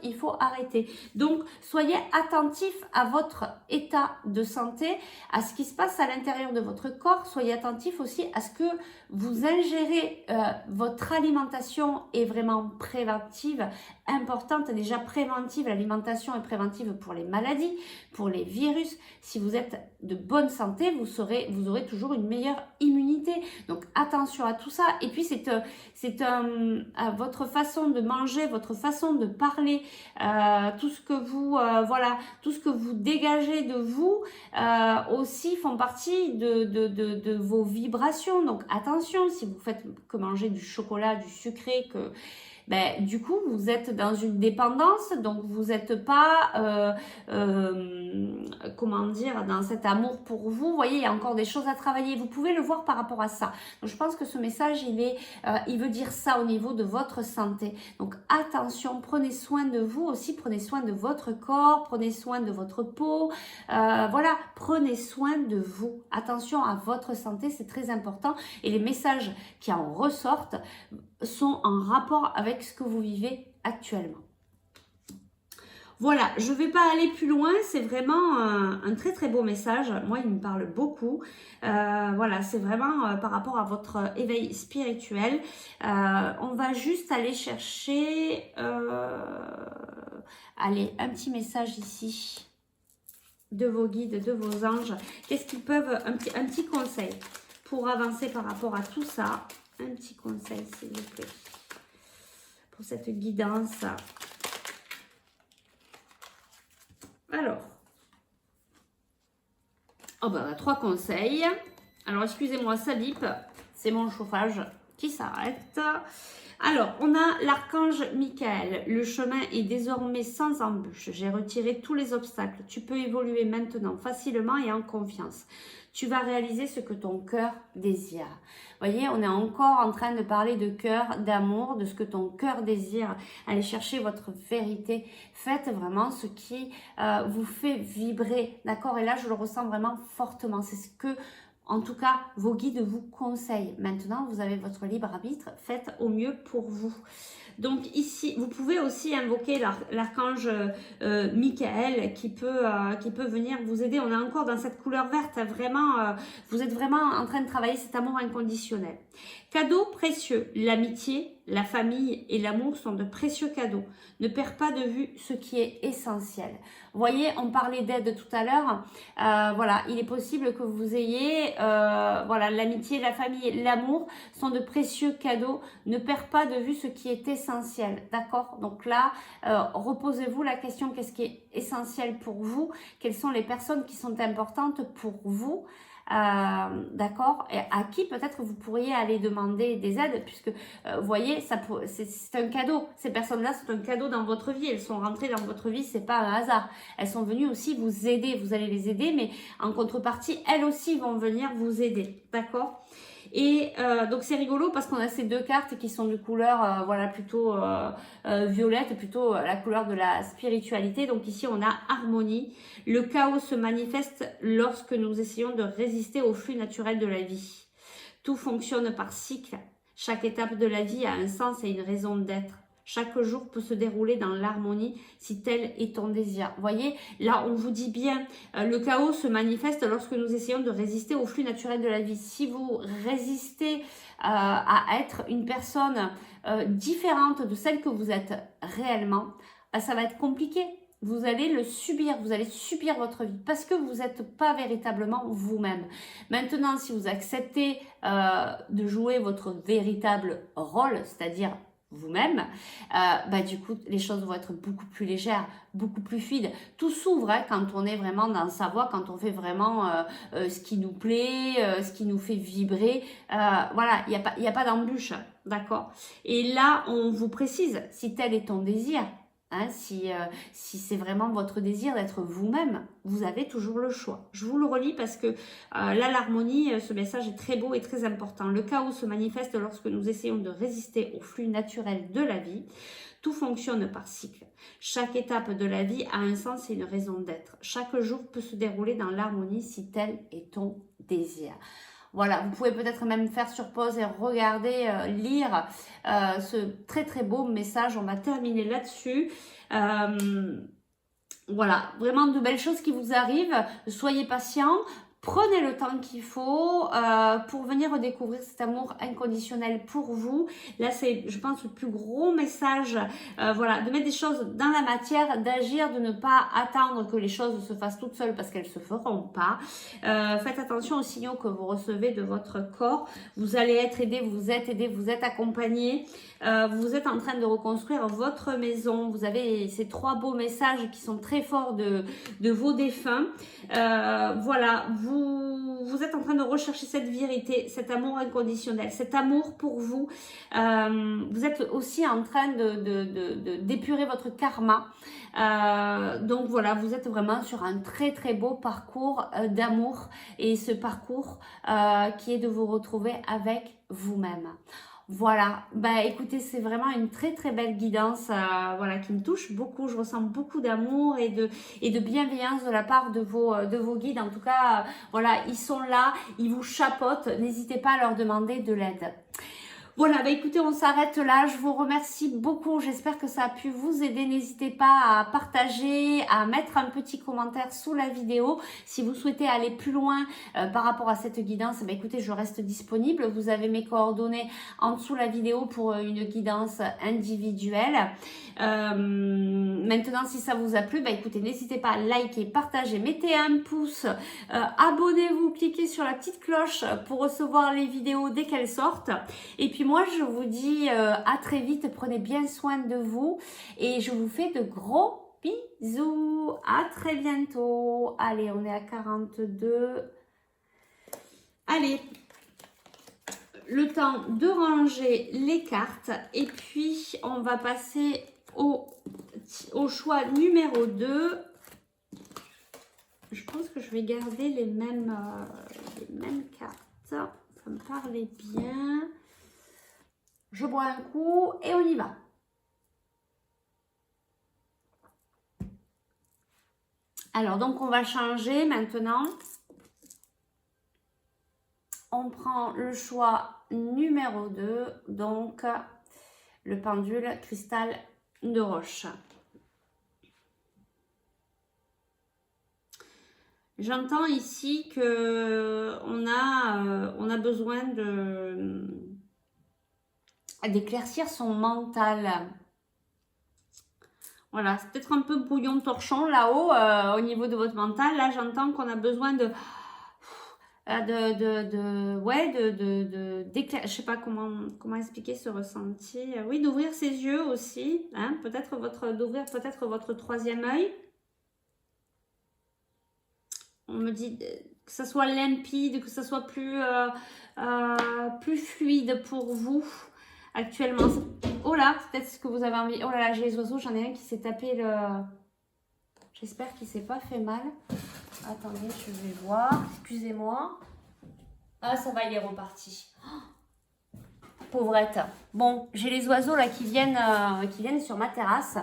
il faut arrêter. Donc, soyez attentif à votre état de santé, à ce qui se passe à l'intérieur de votre corps. Soyez attentif aussi à ce que vous ingérez. Votre alimentation est vraiment préventive, importante, déjà préventive. L'alimentation est préventive pour les maladies, pour les virus. Si vous êtes de bonne santé, vous aurez toujours une meilleure immunité. Donc, attention à tout ça. Et puis, c'est votre façon de manger, votre façon de parler, tout ce que vous dégagez de vous aussi font partie de vos vibrations. Donc attention, si vous faites que manger du chocolat, du sucré, du coup, vous êtes dans une dépendance, donc vous n'êtes pas, dans cet amour pour vous. Vous voyez, il y a encore des choses à travailler. Vous pouvez le voir par rapport à ça. Donc, je pense que ce message, il veut dire ça au niveau de votre santé. Donc, attention, prenez soin de vous aussi, prenez soin de votre corps, prenez soin de votre peau. Voilà, prenez soin de vous. Attention à votre santé, c'est très important. Et les messages qui en ressortent sont en rapport avec ce que vous vivez actuellement. Voilà, je ne vais pas aller plus loin, c'est vraiment un très très beau message. Moi, il me parle beaucoup. Voilà, c'est vraiment par rapport à votre éveil spirituel. On va juste aller chercher un petit message ici de vos guides, de vos anges. Qu'est-ce qu'ils peuvent, un petit conseil pour avancer par rapport à tout ça. Un petit conseil, s'il vous plaît, pour cette guidance. Alors, on a 3 conseils. Alors, excusez-moi, ça bip, c'est mon chauffage qui s'arrête. Alors, on a l'archange Michael. Le chemin est désormais sans embûche. J'ai retiré tous les obstacles. Tu peux évoluer maintenant facilement et en confiance. Tu vas réaliser ce que ton cœur désire. Vous voyez, on est encore en train de parler de cœur, d'amour, de ce que ton cœur désire. Allez chercher votre vérité. Faites vraiment ce qui vous fait vibrer. D'accord? Et là, je le ressens vraiment fortement. C'est ce que, en tout cas, vos guides vous conseillent. Maintenant, vous avez votre libre arbitre. Faites au mieux pour vous. Donc ici, vous pouvez aussi invoquer l'archange Michael qui peut venir vous aider. On est encore dans cette couleur verte, vraiment, vous êtes vraiment en train de travailler cet amour inconditionnel. Cadeaux précieux, l'amitié, la famille et l'amour sont de précieux cadeaux. Ne perds pas de vue ce qui est essentiel. Vous voyez, on parlait d'aide tout à l'heure. Voilà, il est possible que vous ayez, l'amitié, la famille, l'amour sont de précieux cadeaux. Ne perds pas de vue ce qui est essentiel. D'accord? Donc là, reposez-vous la question, qu'est-ce qui est essentiel pour vous? Quelles sont les personnes qui sont importantes pour vous? D'accord, et à qui peut-être vous pourriez aller demander des aides, puisque vous voyez, c'est un cadeau. Ces personnes-là, c'est un cadeau dans votre vie. Elles sont rentrées dans votre vie, c'est pas un hasard. Elles sont venues aussi vous aider. Vous allez les aider, mais en contrepartie, elles aussi vont venir vous aider. D'accord? Et donc c'est rigolo parce qu'on a ces 2 cartes qui sont de couleur plutôt violette, plutôt la couleur de la spiritualité. Donc ici on a harmonie. Le chaos se manifeste lorsque nous essayons de résister au flux naturel de la vie. Tout fonctionne par cycle. Chaque étape de la vie a un sens et une raison d'être. Chaque jour peut se dérouler dans l'harmonie si tel est ton désir. Vous voyez, là on vous dit bien, le chaos se manifeste lorsque nous essayons de résister au flux naturel de la vie. Si vous résistez à être une personne différente de celle que vous êtes réellement, ça va être compliqué. Vous allez le subir, vous allez subir votre vie parce que vous n'êtes pas véritablement vous-même. Maintenant, si vous acceptez de jouer votre véritable rôle, c'est-à-dire vous-même, du coup, les choses vont être beaucoup plus légères, beaucoup plus fluides. Tout s'ouvre hein, quand on est vraiment dans sa voie, quand on fait vraiment ce qui nous plaît, ce qui nous fait vibrer. Voilà, il n'y a pas d'embûche, d'accord? Et là, on vous précise, si tel est ton désir, hein, si c'est vraiment votre désir d'être vous-même, vous avez toujours le choix. Je vous le relis parce que là, l'harmonie, ce message est très beau et très important. Le chaos se manifeste lorsque nous essayons de résister au flux naturel de la vie. Tout fonctionne par cycle. Chaque étape de la vie a un sens et une raison d'être. Chaque jour peut se dérouler dans l'harmonie si tel est ton désir. Voilà, vous pouvez peut-être même faire sur pause et regarder, lire ce très très beau message. On va terminer là-dessus. Voilà, vraiment de belles choses qui vous arrivent. Soyez patient. Prenez le temps qu'il faut pour venir découvrir cet amour inconditionnel pour vous. Là, c'est, je pense, le plus gros message. Voilà, de mettre des choses dans la matière, d'agir, de ne pas attendre que les choses se fassent toutes seules parce qu'elles ne se feront pas. Faites attention aux signaux que vous recevez de votre corps. Vous allez être aidé, vous êtes accompagné. Vous êtes en train de reconstruire votre maison. Vous avez ces 3 beaux messages qui sont très forts de vos défunts. Voilà, vous êtes en train de rechercher cette vérité, cet amour inconditionnel, cet amour pour vous. Vous êtes aussi en train d'épurer votre karma. Donc voilà, vous êtes vraiment sur un très très beau parcours d'amour et ce parcours qui est de vous retrouver avec vous-même. Voilà, écoutez, c'est vraiment une très très belle guidance voilà, qui me touche beaucoup. Je ressens beaucoup d'amour et de bienveillance de la part de vos guides. En tout cas, voilà, ils sont là, ils vous chapeautent. N'hésitez pas à leur demander de l'aide. Voilà, écoutez, on s'arrête là. Je vous remercie beaucoup. J'espère que ça a pu vous aider. N'hésitez pas à partager, à mettre un petit commentaire sous la vidéo. Si vous souhaitez aller plus loin par rapport à cette guidance, écoutez, je reste disponible. Vous avez mes coordonnées en dessous la vidéo pour une guidance individuelle. Maintenant, si ça vous a plu, écoutez, n'hésitez pas à liker, partager, mettez un pouce, abonnez-vous, cliquez sur la petite cloche pour recevoir les vidéos dès qu'elles sortent. Et puis moi, je vous dis à très vite, prenez bien soin de vous et je vous fais de gros bisous. À très bientôt. Allez, on est à 42. Allez, le temps de ranger les cartes et puis on va passer au choix numéro 2. Je pense que je vais garder les mêmes cartes. Ça me parlait bien. Je bois un coup et on y va. Alors, donc, on va changer maintenant. On prend le choix numéro 2, donc le pendule cristal de roche. J'entends ici que on a besoin d'éclaircir son mental. Voilà, c'est peut-être un peu brouillon torchon là-haut au niveau de votre mental. Là, j'entends qu'on a besoin d'éclaircir. Je sais pas comment expliquer ce ressenti. Oui, d'ouvrir ses yeux aussi, hein, d'ouvrir peut-être votre troisième œil. On me dit que ça soit limpide, que ça soit plus fluide pour vous. Actuellement, oh là, c'est peut-être ce que vous avez envie. Oh là là, j'ai les oiseaux, j'en ai un qui s'est tapé le... J'espère qu'il ne s'est pas fait mal. Attendez, je vais voir. Excusez-moi. Ah, ça va, il est reparti. Oh, pauvrette. Bon, j'ai les oiseaux là qui viennent sur ma terrasse.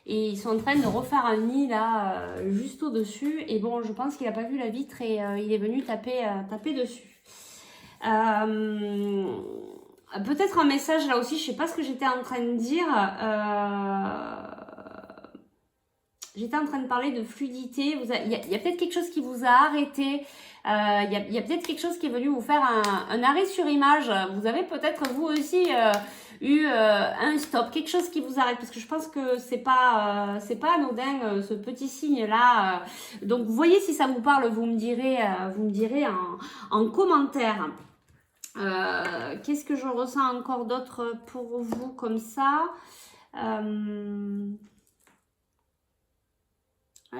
Et ils sont en train de refaire un nid là, juste au-dessus. Et bon, je pense qu'il n'a pas vu la vitre et il est venu taper dessus. Peut-être un message là aussi, je sais pas ce que j'étais en train de dire. J'étais en train de parler de fluidité. Il y a peut-être quelque chose qui vous a arrêté. Il y a peut-être quelque chose qui est venu vous faire un arrêt sur image. Vous avez peut-être vous aussi eu un stop, quelque chose qui vous arrête. Parce que je pense que c'est pas anodin ce petit signe là. Donc voyez si ça vous parle, vous me direz en commentaire. Qu'est-ce que je ressens encore d'autre pour vous comme ça?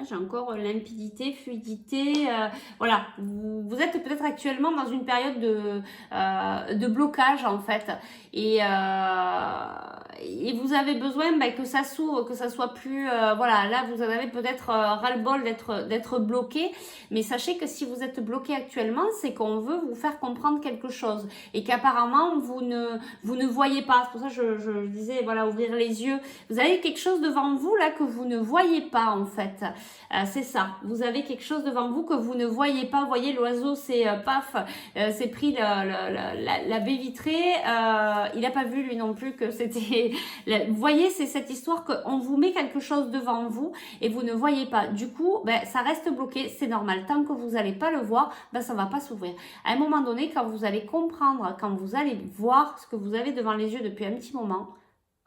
J'ai encore limpidité, fluidité. Voilà, vous êtes peut-être actuellement dans une période de blocage en fait. Et vous avez besoin que ça s'ouvre, que ça soit plus... voilà, là vous en avez peut-être ras-le-bol d'être bloqué. Mais sachez que si vous êtes bloqué actuellement, c'est qu'on veut vous faire comprendre quelque chose. Et qu'apparemment, vous ne voyez pas. C'est pour ça que je disais, voilà, ouvrir les yeux. Vous avez quelque chose devant vous là que vous ne voyez pas en fait. C'est ça, vous avez quelque chose devant vous que vous ne voyez pas. Vous voyez, l'oiseau c'est paf, s'est pris la baie vitrée, il n'a pas vu lui non plus que c'était... Vous voyez, c'est cette histoire qu'on vous met quelque chose devant vous et vous ne voyez pas. Du coup, ça reste bloqué, c'est normal. Tant que vous n'allez pas le voir, ça ne va pas s'ouvrir. À un moment donné, quand vous allez comprendre, quand vous allez voir ce que vous avez devant les yeux depuis un petit moment,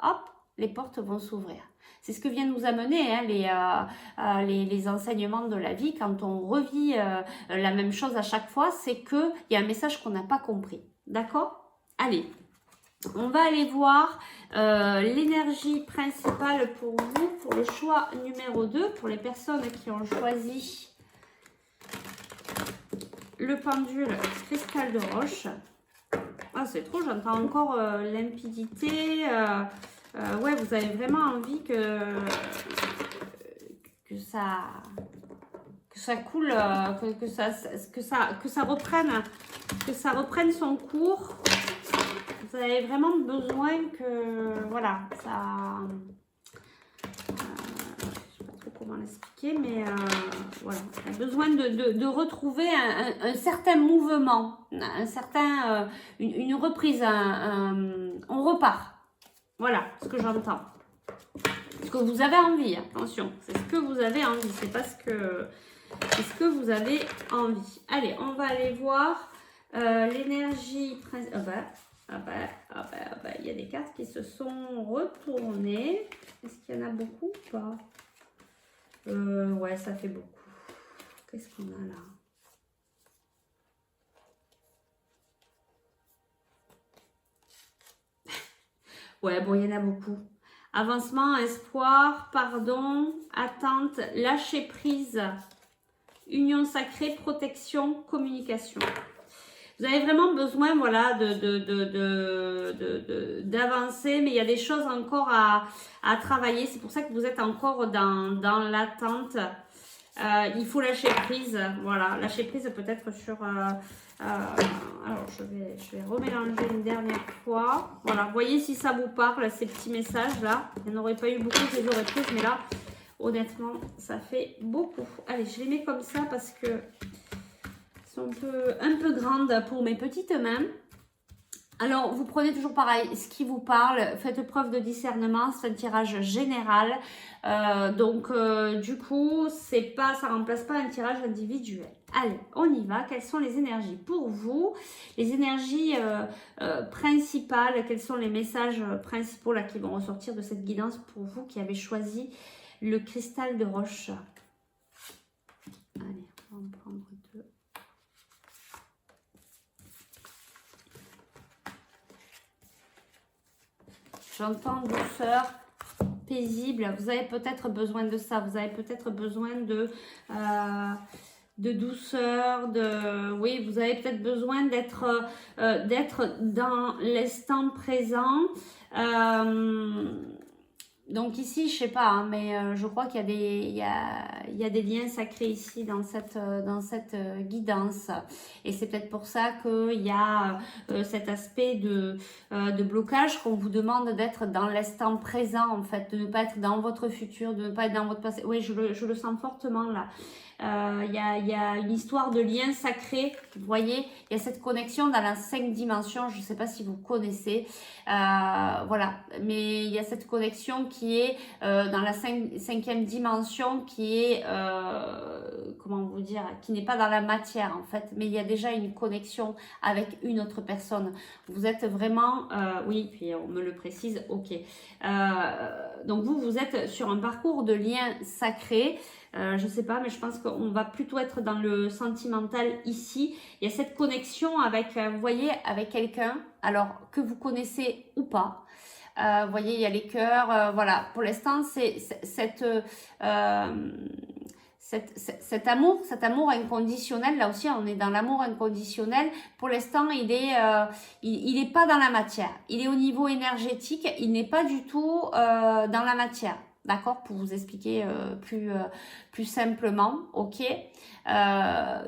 hop, les portes vont s'ouvrir. C'est ce que vient nous amener les enseignements de la vie. Quand on revit la même chose à chaque fois, c'est qu'il y a un message qu'on n'a pas compris. D'accord? Allez, on va aller voir l'énergie principale pour vous, pour le choix numéro 2, pour les personnes qui ont choisi le pendule cristal de roche. Ah, c'est trop, j'entends encore limpidité. Ouais, vous avez vraiment envie que ça coule, que ça reprenne son cours. Vous avez vraiment besoin que, voilà, ça... je sais pas trop comment l'expliquer, mais voilà, on a besoin de retrouver un certain mouvement, un certain, une reprise, on repart. Voilà ce que j'entends. Ce que vous avez envie, attention, c'est ce que vous avez envie, c'est pas ce que vous avez envie. Allez, on va aller voir l'énergie principale. Il y a des cartes qui se sont retournées. Est-ce qu'il y en a beaucoup ou pas? Ouais, ça fait beaucoup. Qu'est-ce qu'on a là? Ouais, bon, il y en a beaucoup. Avancement, espoir, pardon, attente, lâcher prise, union sacrée, protection, communication. Vous avez vraiment besoin, voilà, d'avancer, mais il y a des choses encore à travailler. C'est pour ça que vous êtes encore dans l'attente. Il faut lâcher prise, voilà, lâcher prise peut-être sur... alors, je vais remélanger une dernière fois. Voilà, voyez si ça vous parle, ces petits messages-là. Il n'y en aurait pas eu beaucoup, je les aurais prises, mais là, honnêtement, ça fait beaucoup. Allez, je les mets comme ça parce que sont un peu grandes pour mes petites mains. Alors, vous prenez toujours pareil, ce qui vous parle, faites preuve de discernement, c'est un tirage général. Du coup, ça remplace pas un tirage individuel. Allez, on y va. Quelles sont les énergies pour vous? Les énergies principales, quels sont les messages principaux là, qui vont ressortir de cette guidance pour vous qui avez choisi le cristal de roche? Allez, on va en prendre deux. J'entends douceur, paisible. Vous avez peut-être besoin de ça. Vous avez peut-être besoin de douceur. Oui, vous avez peut-être besoin d'être dans l'instant présent. Donc ici, je sais pas, mais je crois qu'il y a des liens sacrés ici dans cette guidance. Et c'est peut-être pour ça qu'il y a cet aspect de blocage qu'on vous demande d'être dans l'instant présent, en fait, de ne pas être dans votre futur, de ne pas être dans votre passé. Oui, je le sens fortement là. Il y a une histoire de lien sacré, vous voyez, il y a cette connexion dans la 5 dimensions, je ne sais pas si vous connaissez, voilà, mais il y a cette connexion qui est dans la 5e dimension, qui est comment vous dire, qui n'est pas dans la matière en fait, mais il y a déjà une connexion avec une autre personne. Vous êtes vraiment, oui, puis on me le précise, ok. Donc vous êtes sur un parcours de lien sacré. Je sais pas, mais je pense qu'on va plutôt être dans le sentimental ici. Il y a cette connexion avec, vous voyez, avec quelqu'un, alors que vous connaissez ou pas. Vous voyez, il y a les cœurs, voilà. Pour l'instant, c'est cet amour inconditionnel. Là aussi, on est dans l'amour inconditionnel. Pour l'instant, il est pas dans la matière. Il est au niveau énergétique. Il n'est pas du tout dans la matière. D'accord, pour vous expliquer plus simplement, ok.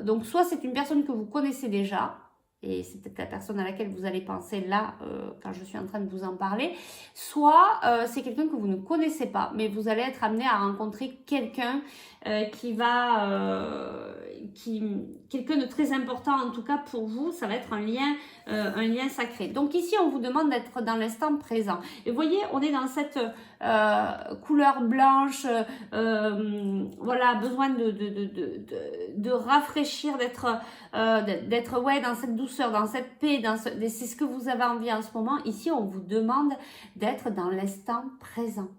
Donc, soit c'est une personne que vous connaissez déjà, et c'est peut-être la personne à laquelle vous allez penser là, quand je suis en train de vous en parler, soit c'est quelqu'un que vous ne connaissez pas, mais vous allez être amené à rencontrer quelqu'un quelqu'un de très important, en tout cas pour vous, ça va être un lien sacré. Donc ici, on vous demande d'être dans l'instant présent. Et vous voyez, on est dans cette couleur blanche, voilà, besoin de rafraîchir, d'être ouais, dans cette douceur, dans cette paix, c'est ce que vous avez envie en ce moment. Ici, on vous demande d'être dans l'instant présent.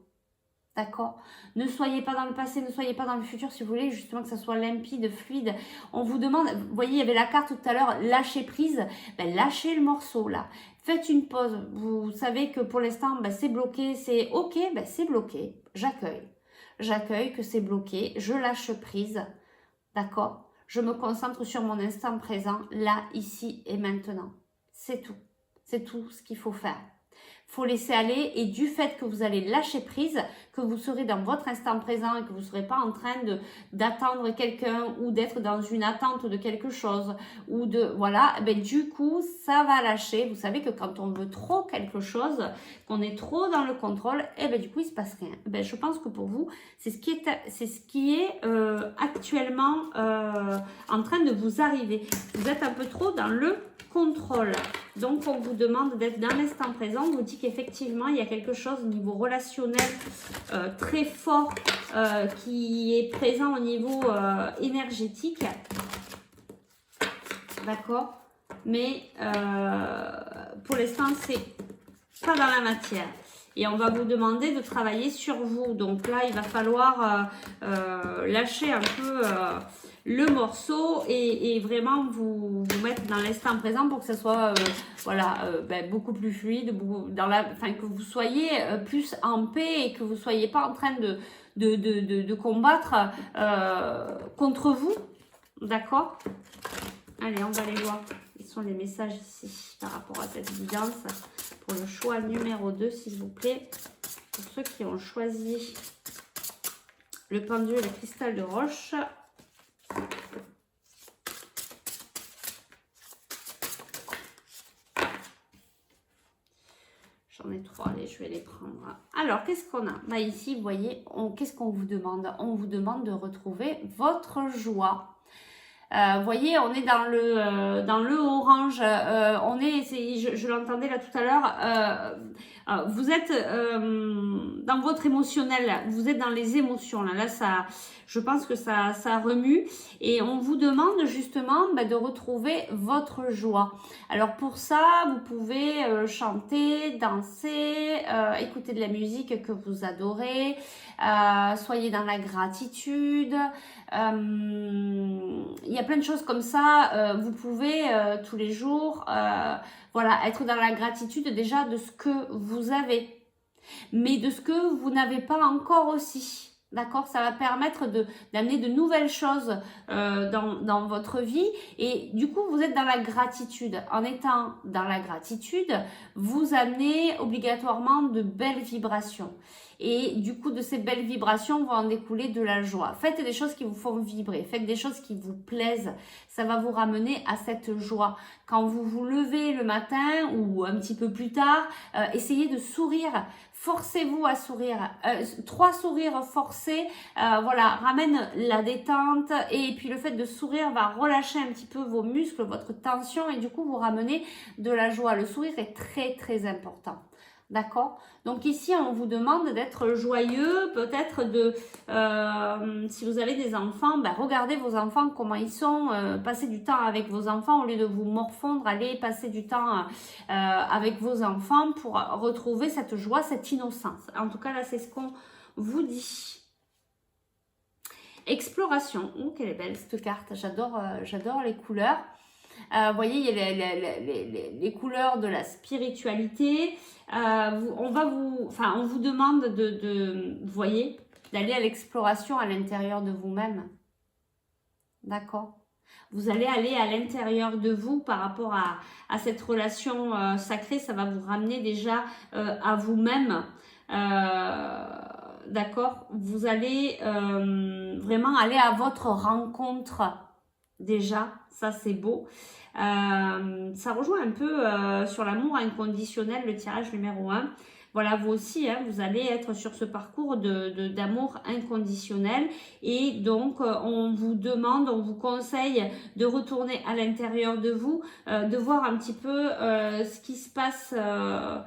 D'accord? Ne soyez pas dans le passé, ne soyez pas dans le futur si vous voulez justement que ça soit limpide, fluide. On vous demande, vous voyez, il y avait la carte tout à l'heure, lâcher prise. Ben, lâchez le morceau là. Faites une pause. Vous savez que pour l'instant, ben, c'est bloqué, c'est ok, ben, c'est bloqué. J'accueille. J'accueille que c'est bloqué. Je lâche prise. D'accord? Je me concentre sur mon instant présent, là, ici et maintenant. C'est tout. C'est tout ce qu'il faut faire. Faut laisser aller et du fait que vous allez lâcher prise, que vous serez dans votre instant présent et que vous ne serez pas en train d'attendre quelqu'un ou d'être dans une attente de quelque chose ou de voilà, ben du coup ça va lâcher. Vous savez que quand on veut trop quelque chose, qu'on est trop dans le contrôle, et ben du coup il se passe rien. Ben je pense que pour vous c'est ce qui est actuellement en train de vous arriver. Vous êtes un peu trop dans le contrôle. Donc, on vous demande d'être dans l'instant présent. On vous dit qu'effectivement, il y a quelque chose au niveau relationnel très fort qui est présent au niveau énergétique. D'accord? Mais pour l'instant, c'est pas dans la matière. Et on va vous demander de travailler sur vous. Donc là, il va falloir lâcher un peu le morceau et vraiment vous mettre dans l'instant présent pour que ça soit ben, beaucoup plus fluide, que vous soyez plus en paix et que vous ne soyez pas en train de combattre contre vous. D'accord? Allez, on va aller voir. Quels sont les messages ici par rapport à cette guidance pour le choix numéro 2, s'il vous plaît. Pour ceux qui ont choisi le pendule et le cristal de roche. J'en ai 3, allez, je vais les prendre. Alors, qu'est-ce qu'on a? Bah, ici, vous voyez, qu'est-ce qu'on vous demande? On vous demande de retrouver votre joie. Vous voyez, on est dans le orange. Je l'entendais là tout à l'heure. Vous êtes dans votre émotionnel. Vous êtes dans les émotions. Là, ça, je pense que ça remue. Et on vous demande justement de retrouver votre joie. Alors pour ça, vous pouvez chanter, danser, écouter de la musique que vous adorez. Soyez dans la gratitude. Il y a plein de choses comme ça. Vous pouvez tous les jours être dans la gratitude déjà de ce que vous avez, mais de ce que vous n'avez pas encore aussi. D'accord? Ça va permettre d'amener de nouvelles choses dans votre vie et du coup vous êtes dans la gratitude. En étant dans la gratitude, vous amenez obligatoirement de belles vibrations. Et du coup, de ces belles vibrations vont en découler de la joie. Faites des choses qui vous font vibrer. Faites des choses qui vous plaisent. Ça va vous ramener à cette joie. Quand vous vous levez le matin ou un petit peu plus tard, essayez de sourire. Forcez-vous à sourire. 3 sourires forcés, ramènent la détente. Et puis, le fait de sourire va relâcher un petit peu vos muscles, votre tension. Et du coup, vous ramenez de la joie. Le sourire est très, très important. D'accord? Donc ici, on vous demande d'être joyeux, peut-être si vous avez des enfants, ben, regardez vos enfants, comment ils sont, passez du temps avec vos enfants au lieu de vous morfondre, allez passer du temps avec vos enfants pour retrouver cette joie, cette innocence. En tout cas, là, c'est ce qu'on vous dit. Exploration. Oh, quelle est belle cette carte, j'adore les couleurs. Vous voyez, il y a les couleurs de la spiritualité. On vous demande vous voyez, d'aller à l'exploration à l'intérieur de vous-même. D'accord? Vous allez aller à l'intérieur de vous par rapport à cette relation sacrée. Ça va vous ramener déjà à vous-même. D'accord? Vous allez vraiment aller à votre rencontre. Déjà, ça c'est beau. Ça rejoint un peu sur l'amour inconditionnel, le tirage numéro 1. Voilà, vous aussi, hein, vous allez être sur ce parcours d'amour inconditionnel. Et donc, on vous demande, on vous conseille de retourner à l'intérieur de vous, de voir un petit peu ce qui se passe à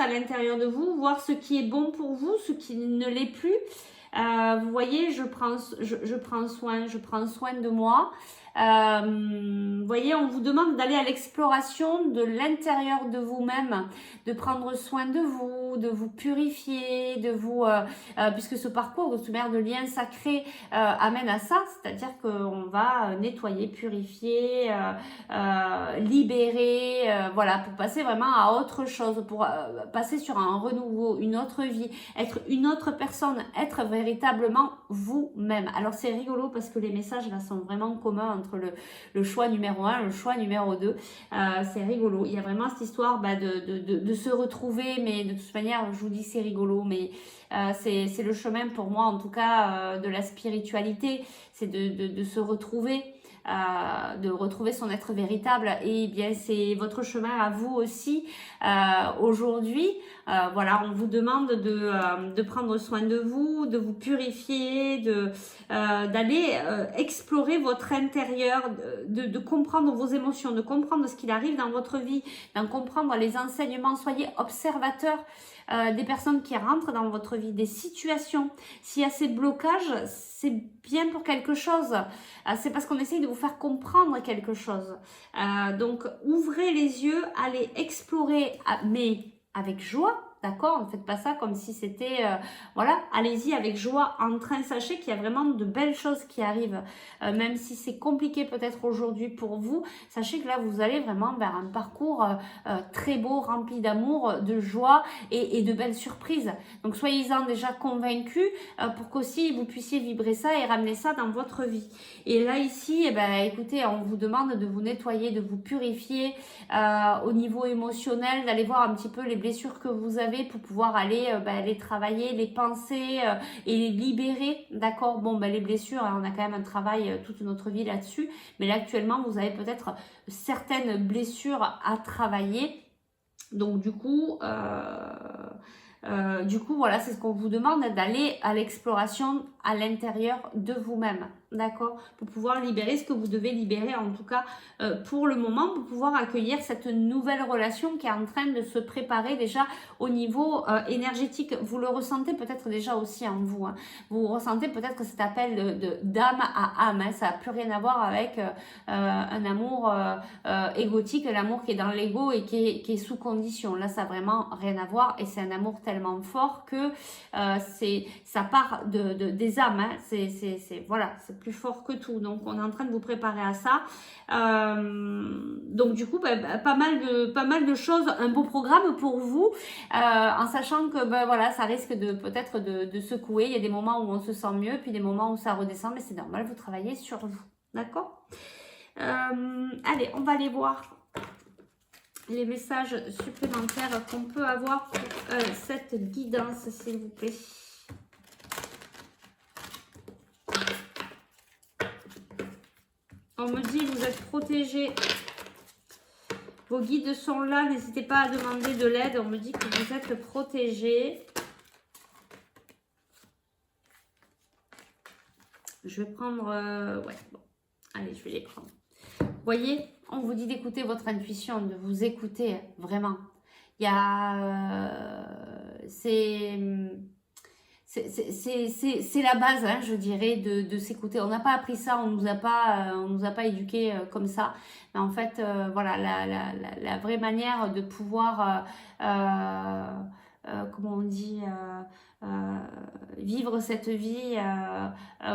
l'intérieur de vous, voir ce qui est bon pour vous, ce qui ne l'est plus. Vous voyez, je prends soin de moi. Vous voyez, on vous demande d'aller à l'exploration de l'intérieur de vous-même, de prendre soin de vous purifier, puisque ce parcours de lien sacré amène à ça, c'est-à-dire qu'on va nettoyer, purifier, libérer, voilà, pour passer vraiment à autre chose, pour passer sur un renouveau, une autre vie, être une autre personne, être véritablement vous-même. Alors c'est rigolo parce que les messages là sont vraiment communs entre le choix numéro 1, le choix numéro 2. C'est rigolo. Il y a vraiment cette histoire de se retrouver, mais de toute manière, je vous dis c'est rigolo, mais c'est le chemin pour moi en tout cas de la spiritualité, c'est de se retrouver. De retrouver son être véritable, et bien c'est votre chemin à vous aussi aujourd'hui. Voilà, on vous demande de prendre soin de vous purifier, d'aller explorer votre intérieur, de comprendre vos émotions, de comprendre ce qu'il arrive dans votre vie, d'en comprendre les enseignements. Soyez observateur des personnes qui rentrent dans votre vie, des situations. S'il y a ces blocages, c'est bien pour quelque chose. C'est parce qu'on essaye de vous faire comprendre quelque chose. Donc, ouvrez les yeux, allez explorer, mais avec joie. D'accord? Ne faites pas ça comme si c'était... voilà, allez-y avec joie, en train. Sachez qu'il y a vraiment de belles choses qui arrivent. Même si c'est compliqué peut-être aujourd'hui pour vous, sachez que là, vous allez vraiment vers un parcours très beau, rempli d'amour, de joie et de belles surprises. Donc, soyez-en déjà convaincus pour qu'aussi vous puissiez vibrer ça et ramener ça dans votre vie. Et là, ici, eh ben, écoutez, on vous demande de vous nettoyer, de vous purifier au niveau émotionnel, d'aller voir un petit peu les blessures que vous avez pour pouvoir aller les travailler, les penser et les libérer. D'accord? Bon, les blessures, hein, on a quand même un travail toute notre vie là-dessus. Mais là, actuellement, vous avez peut-être certaines blessures à travailler. Donc, du coup, voilà, c'est ce qu'on vous demande, d'aller à l'exploration à l'intérieur de vous-même, d'accord? Pour pouvoir libérer ce que vous devez libérer, en tout cas pour le moment, pour pouvoir accueillir cette nouvelle relation qui est en train de se préparer déjà au niveau énergétique. Vous le ressentez peut-être déjà aussi en vous, hein. Vous ressentez peut-être cet appel d'âme à âme, hein. Ça n'a plus rien à voir avec un amour égotique, l'amour qui est dans l'ego et qui est sous condition. Là, ça n'a vraiment rien à voir, et c'est un amour tellement fort que ça part des âmes, hein. Voilà, c'est plus fort que tout. Donc on est en train de vous préparer à ça. Donc du coup, pas mal de choses, un beau programme pour vous, en sachant que voilà, ça risque peut-être de secouer. Il y a des moments où on se sent mieux, puis des moments où ça redescend, mais c'est normal, vous travaillez sur vous. D'accord? Allez, on va aller voir les messages supplémentaires qu'on peut avoir pour cette guidance, s'il vous plaît. On me dit, vous êtes protégés. Vos guides sont là, n'hésitez pas à demander de l'aide. On me dit que vous êtes protégés. Je vais prendre... ouais, bon. Allez, je vais les prendre. Vous voyez, on vous dit d'écouter votre intuition, de vous écouter vraiment. Il y a... c'est la base, hein, je dirais, de s'écouter. On n'a pas appris ça, on nous a pas éduqués comme ça. Mais en fait, voilà, la vraie manière de pouvoir, comment on dit, euh, vivre cette vie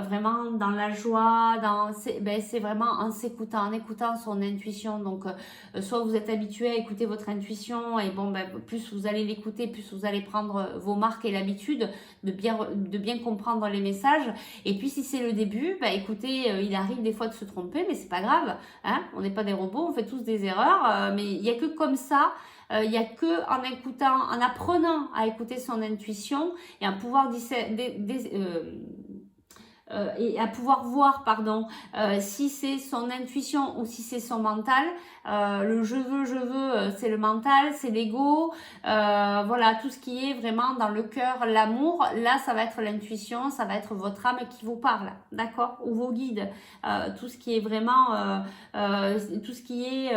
vraiment dans la joie, c'est vraiment en écoutant son intuition. Donc, soit vous êtes habitué à écouter votre intuition et bon, ben, plus vous allez l'écouter, plus vous allez prendre vos marques et l'habitude de bien comprendre les messages. Et puis, si c'est le début, ben, écoutez, il arrive des fois de se tromper, mais c'est pas grave. Hein, on n'est pas des robots, on fait tous des erreurs, mais il n'y a que comme ça. Il n'y a que en écoutant, en apprenant à écouter son intuition et à pouvoir et à pouvoir voir, pardon, si c'est son intuition ou si c'est son mental. Le je veux, c'est le mental, c'est l'ego. Voilà, tout ce qui est vraiment dans le cœur, l'amour, là, ça va être l'intuition, ça va être votre âme qui vous parle, d'accord? Ou vos guides. Tout ce qui est vraiment, tout ce qui est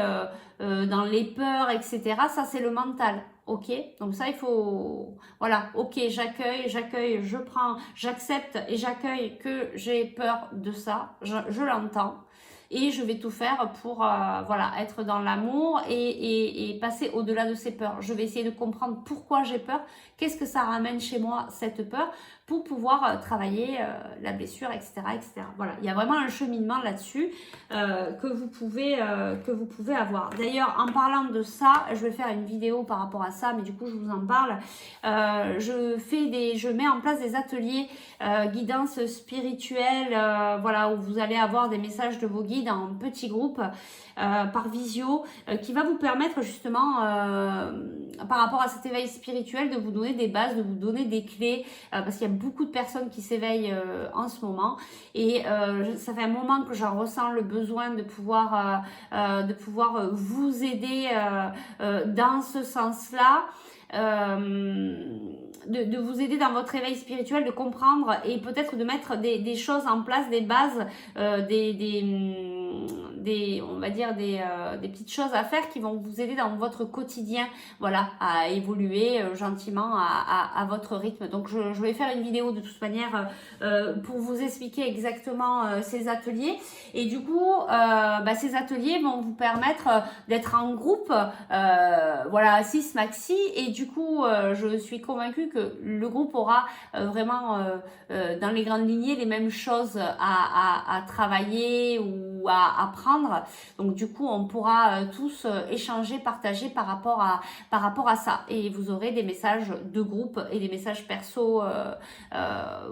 dans les peurs, etc., ça, c'est le mental. Ok, donc ça il faut, voilà, ok, j'accueille, je prends, j'accepte et j'accueille que j'ai peur de ça, je l'entends et je vais tout faire pour voilà, être dans l'amour et passer au-delà de ces peurs. Je vais essayer de comprendre pourquoi j'ai peur, qu'est-ce que ça ramène chez moi cette peur pour pouvoir travailler la blessure, etc., etc. Voilà, il y a vraiment un cheminement là-dessus que vous pouvez avoir. D'ailleurs, en parlant de ça, je vais faire une vidéo par rapport à ça, mais du coup, je vous en parle. Je mets en place des ateliers guidance spirituelle, voilà, où vous allez avoir des messages de vos guides en petits groupes par visio, qui va vous permettre justement, par rapport à cet éveil spirituel, de vous donner des bases, de vous donner des clés, parce qu'il y a beaucoup de personnes qui s'éveillent en ce moment. Et ça fait un moment que j'en ressens le besoin de pouvoir vous aider dans ce sens-là. De vous aider dans votre éveil spirituel, de comprendre et peut-être de mettre des choses en place, des bases, on va dire des petites choses à faire qui vont vous aider dans votre quotidien, voilà, à évoluer gentiment à votre rythme. Donc je vais faire une vidéo de toute manière pour vous expliquer exactement ces ateliers. Et du coup, ces ateliers vont vous permettre d'être en groupe, voilà, 6 maxi. Et du coup, je suis convaincue que le groupe aura vraiment dans les grandes lignées les mêmes choses à travailler ou à apprendre. Donc du coup, on pourra tous échanger, partager par rapport à ça. Et vous aurez des messages de groupe et des messages perso,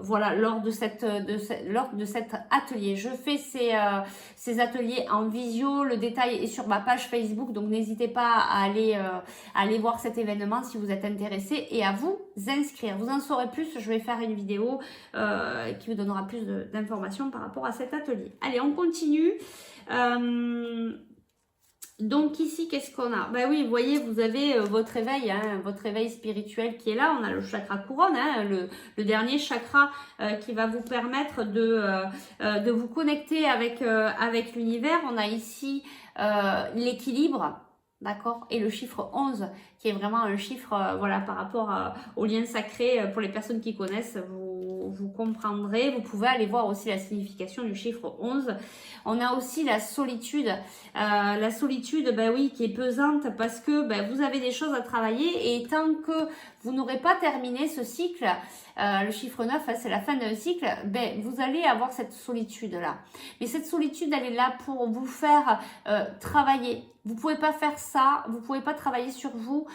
voilà, lors de cet atelier. Je fais ces ateliers en visio. Le détail est sur ma page Facebook, donc n'hésitez pas à aller voir cet événement si vous êtes intéressé et à vous inscrire. Vous en saurez plus, je vais faire une vidéo qui vous donnera plus d'informations par rapport à cet atelier. Allez, on continue. Donc ici, qu'est-ce qu'on a? Ben oui, vous voyez, vous avez votre éveil, hein, votre éveil spirituel qui est là. On a le chakra couronne, hein, le dernier chakra qui va vous permettre de vous connecter avec l'univers. On a ici l'équilibre. D'accord? Et le chiffre 11, qui est vraiment un chiffre, voilà, par rapport au lien sacré, pour les personnes qui connaissent, vous comprendrez. Vous pouvez aller voir aussi la signification du chiffre 11. On a aussi la solitude. La solitude, ben oui, qui est pesante parce que vous avez des choses à travailler et tant que vous n'aurez pas terminé ce cycle, le chiffre 9, c'est la fin d'un cycle, vous allez avoir cette solitude-là. Mais cette solitude, elle est là pour vous faire travailler. Vous ne pouvez pas faire ça, vous ne pouvez pas travailler sur vous.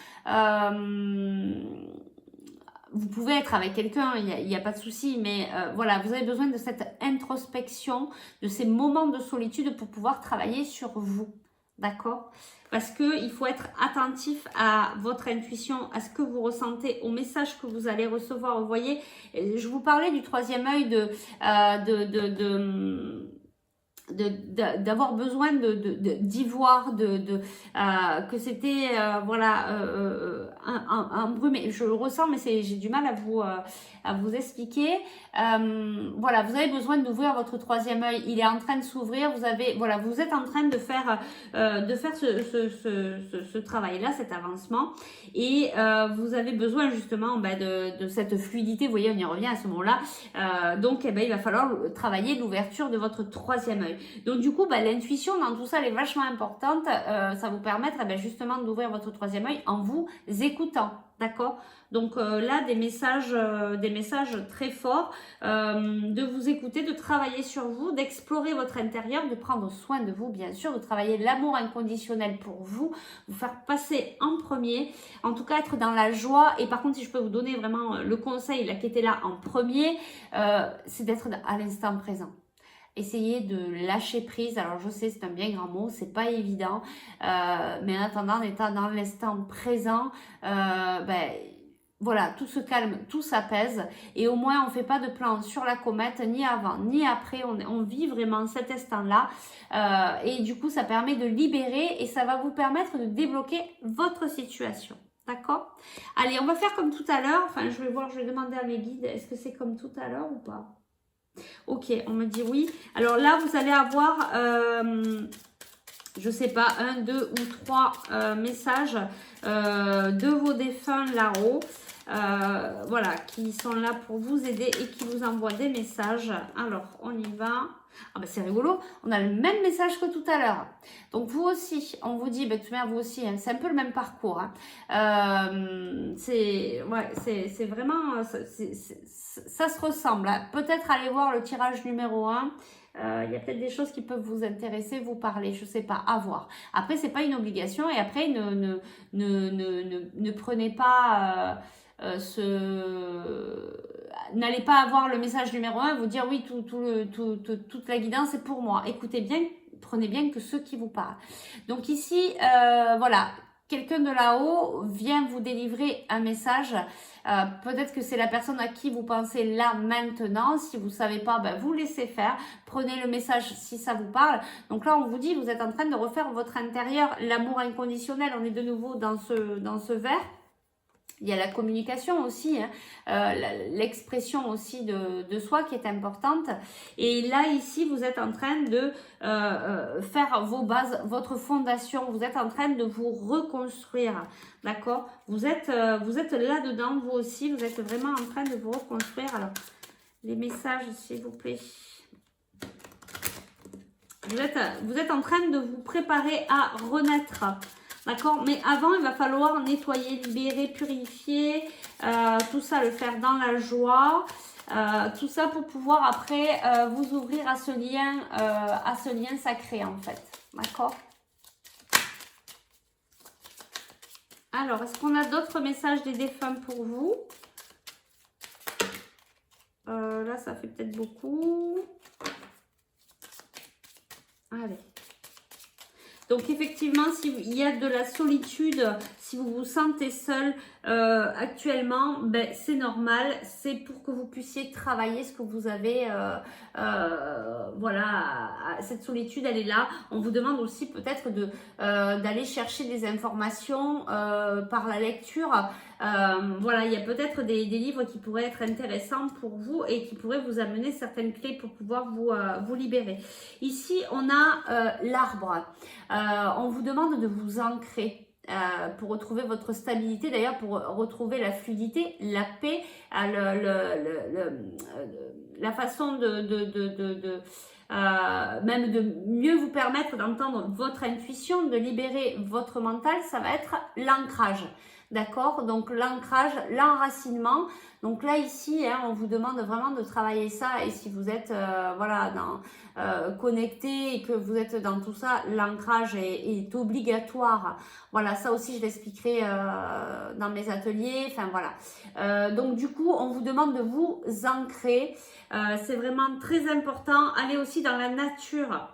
Vous pouvez être avec quelqu'un, il n'y a pas de souci, mais voilà, vous avez besoin de cette introspection, de ces moments de solitude pour pouvoir travailler sur vous. D'accord? Parce qu'il faut être attentif à votre intuition, à ce que vous ressentez, au message que vous allez recevoir. Vous voyez, je vous parlais du troisième œil d'avoir besoin d'y voir, que c'était voilà embrumé. Je le ressens, mais j'ai du mal à vous expliquer. Voilà, vous avez besoin d'ouvrir votre troisième œil. Il est en train de s'ouvrir. Voilà, vous êtes en train de faire ce travail-là, cet avancement. Et vous avez besoin justement de cette fluidité. Vous voyez, on y revient à ce moment-là. Donc, il va falloir travailler l'ouverture de votre troisième œil. Donc, du coup, l'intuition dans tout ça, elle est vachement importante. Ça va vous permettre justement d'ouvrir votre troisième œil en vous écoutant. D'accord? Donc là, des messages très forts, de vous écouter, de travailler sur vous, d'explorer votre intérieur, de prendre soin de vous, bien sûr, de travailler l'amour inconditionnel pour vous faire passer en premier, en tout cas être dans la joie. Et par contre, si je peux vous donner vraiment le conseil là, qui était là en premier, c'est d'être à l'instant présent. Essayez de lâcher prise. Alors je sais, c'est un bien grand mot, c'est pas évident, mais en attendant, en étant dans l'instant présent, voilà, tout se calme, tout s'apaise et au moins on fait pas de plan sur la comète, ni avant ni après. On vit vraiment cet instant-là, et du coup ça permet de libérer et ça va vous permettre de débloquer votre situation. D'accord? Allez, on va faire comme tout à l'heure. Enfin, je vais demander à mes guides, est-ce que c'est comme tout à l'heure ou pas? Ok, on me dit oui. Alors là, vous allez avoir, je sais pas, 1, 2 ou 3 messages de vos défunts là-haut. Voilà, qui sont là pour vous aider et qui vous envoient des messages. Alors, on y va. Ah ben c'est rigolo, on a le même message que tout à l'heure. Donc vous aussi, on vous dit, vous aussi, hein, c'est un peu le même parcours. Hein. C'est vraiment, ça se ressemble. Hein. Peut-être aller voir le tirage numéro 1. Il y a peut-être des choses qui peuvent vous intéresser, vous parler, je sais pas, à voir. Après, c'est pas une obligation et après, ne prenez pas... n'allez pas avoir le message numéro 1 et vous dire oui, toute la guidance est pour moi. Écoutez bien, prenez bien que ceux qui vous parlent. Donc ici, voilà, quelqu'un de là-haut vient vous délivrer un message. Peut-être que c'est la personne à qui vous pensez là maintenant. Si vous ne savez pas, vous laissez faire. Prenez le message si ça vous parle. Donc là, on vous dit, vous êtes en train de refaire votre intérieur, l'amour inconditionnel. On est de nouveau dans ce verre. Il y a la communication aussi, hein, l'expression aussi de soi qui est importante. Et là, ici, vous êtes en train de faire vos bases, votre fondation. Vous êtes en train de vous reconstruire, d'accord? Vous êtes là-dedans, vous aussi. Vous êtes vraiment en train de vous reconstruire. Alors, les messages, s'il vous plaît. Vous êtes en train de vous préparer à renaître. D'accord? Mais avant, il va falloir nettoyer, libérer, purifier, tout ça, le faire dans la joie. Tout ça pour pouvoir après vous ouvrir à ce lien sacré en fait. D'accord? Alors, est-ce qu'on a d'autres messages des défunts pour vous? Là, ça fait peut-être beaucoup. Allez. Donc effectivement, s'il y a de la solitude, si vous vous sentez seul actuellement, c'est normal. C'est pour que vous puissiez travailler ce que vous avez. Voilà, cette solitude, elle est là. On vous demande aussi peut-être d'aller chercher des informations par la lecture. Voilà, il y a peut-être des livres qui pourraient être intéressants pour vous et qui pourraient vous amener certaines clés pour pouvoir vous libérer. Ici, on a l'arbre. On vous demande de vous ancrer pour retrouver votre stabilité, d'ailleurs pour retrouver la fluidité, la paix, la façon même de mieux vous permettre d'entendre votre intuition, de libérer votre mental, ça va être l'ancrage. D'accord? Donc l'ancrage, l'enracinement. Donc là ici, hein, on vous demande vraiment de travailler ça. Et si vous êtes voilà, connecté et que vous êtes dans tout ça, l'ancrage est obligatoire. Voilà, ça aussi je l'expliquerai dans mes ateliers. Enfin voilà. Donc du coup, on vous demande de vous ancrer. C'est vraiment très important. Allez aussi dans la nature.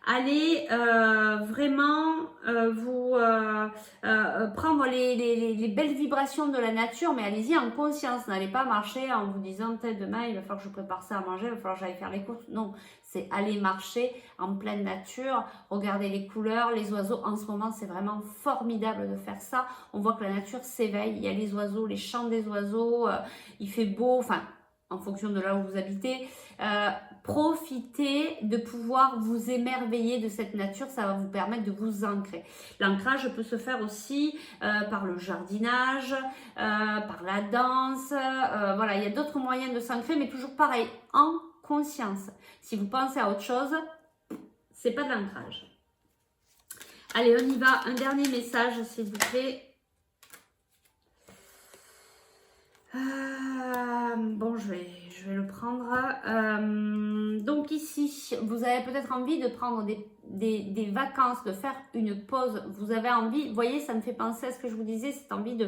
allez vraiment vous prendre les belles vibrations de la nature, mais allez-y en conscience. N'allez pas marcher en vous disant peut-être demain il va falloir que je prépare ça à manger, il va falloir que j'aille faire les courses. Non, c'est aller marcher en pleine nature, regarder les couleurs, les oiseaux. En ce moment, c'est vraiment formidable de faire ça. On voit que la nature s'éveille, il y a les oiseaux, les chants des oiseaux, il fait beau, enfin en fonction de là où vous habitez. Profitez de pouvoir vous émerveiller de cette nature, ça va vous permettre de vous ancrer. L'ancrage peut se faire aussi par le jardinage, par la danse, voilà, il y a d'autres moyens de s'ancrer, mais toujours pareil, en conscience. Si vous pensez à autre chose, c'est pas de l'ancrage. Allez, on y va, un dernier message s'il vous plaît. Bon, je vais le prendre. Donc ici, vous avez peut-être envie de prendre des vacances, de faire une pause. Vous avez envie, vous voyez, ça me fait penser à ce que je vous disais, cette envie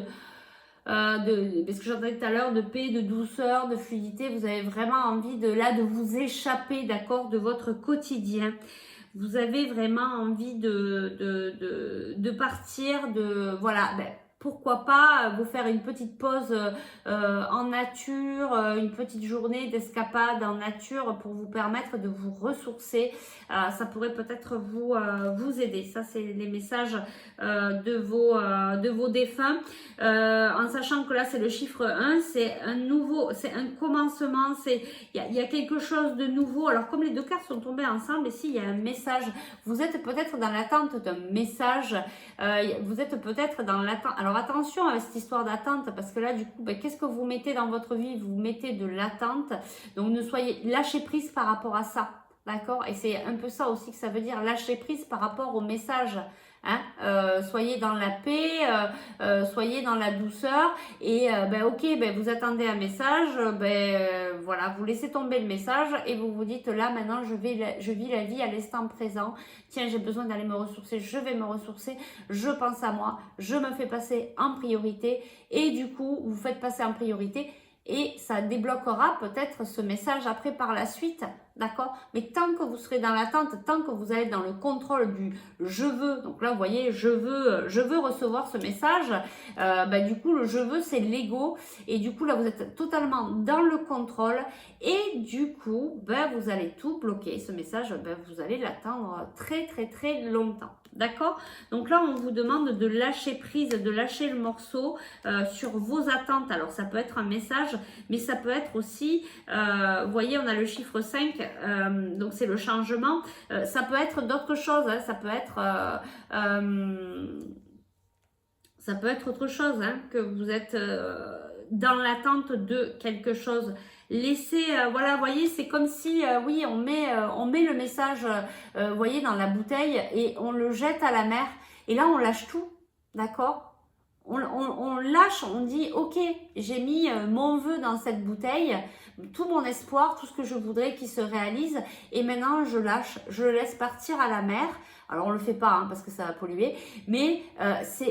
parce que j'entendais tout à l'heure, de paix, de douceur, de fluidité. Vous avez vraiment envie de vous échapper, d'accord, de votre quotidien. Vous avez vraiment envie de partir, voilà, pourquoi pas vous faire une petite pause en nature, une petite journée d'escapade en nature pour vous permettre de vous ressourcer. Ça pourrait peut-être vous aider. Ça, c'est les messages de vos défunts. En sachant que là, c'est le chiffre 1, c'est un nouveau, c'est un commencement, il y a quelque chose de nouveau. Alors, comme les deux cartes sont tombées ensemble, ici, il y a un message. Vous êtes peut-être dans l'attente d'un message. Vous êtes peut-être dans l'attente. Alors attention avec cette histoire d'attente, parce que là du coup, qu'est-ce que vous mettez dans votre vie? Vous mettez de l'attente. Donc lâchez prise par rapport à ça. D'accord? Et c'est un peu ça aussi que ça veut dire, lâcher prise par rapport au message. Hein, soyez dans la paix, soyez dans la douceur et ok, vous attendez un message, voilà, vous laissez tomber le message et vous vous dites là maintenant je vis la vie à l'instant présent. Tiens, j'ai besoin d'aller me ressourcer, je vais me ressourcer, je pense à moi, je me fais passer en priorité et du coup vous faites passer en priorité et ça débloquera peut-être ce message après par la suite. D'accord? Mais tant que vous serez dans l'attente, tant que vous allez dans le contrôle du je veux, donc là vous voyez, je veux recevoir ce message, du coup le je veux c'est l'ego et du coup là vous êtes totalement dans le contrôle et du coup vous allez tout bloquer, ce message vous allez l'attendre très très très longtemps. D'accord? Donc là, on vous demande de lâcher prise, de lâcher le morceau sur vos attentes. Alors, ça peut être un message, mais ça peut être aussi, vous voyez, on a le chiffre 5, donc c'est le changement. Ça peut être d'autres choses, hein, ça peut être autre chose, hein, que vous êtes dans l'attente de quelque chose. Laissez, voilà, vous voyez, c'est comme si, oui, on met le message, vous voyez, dans la bouteille et on le jette à la mer. Et là, on lâche tout, d'accord? On lâche, on dit, ok, j'ai mis mon vœu dans cette bouteille, tout mon espoir, tout ce que je voudrais qu'il se réalise. Et maintenant, je lâche, je le laisse partir à la mer. Alors, on ne le fait pas hein, parce que ça va polluer. Mais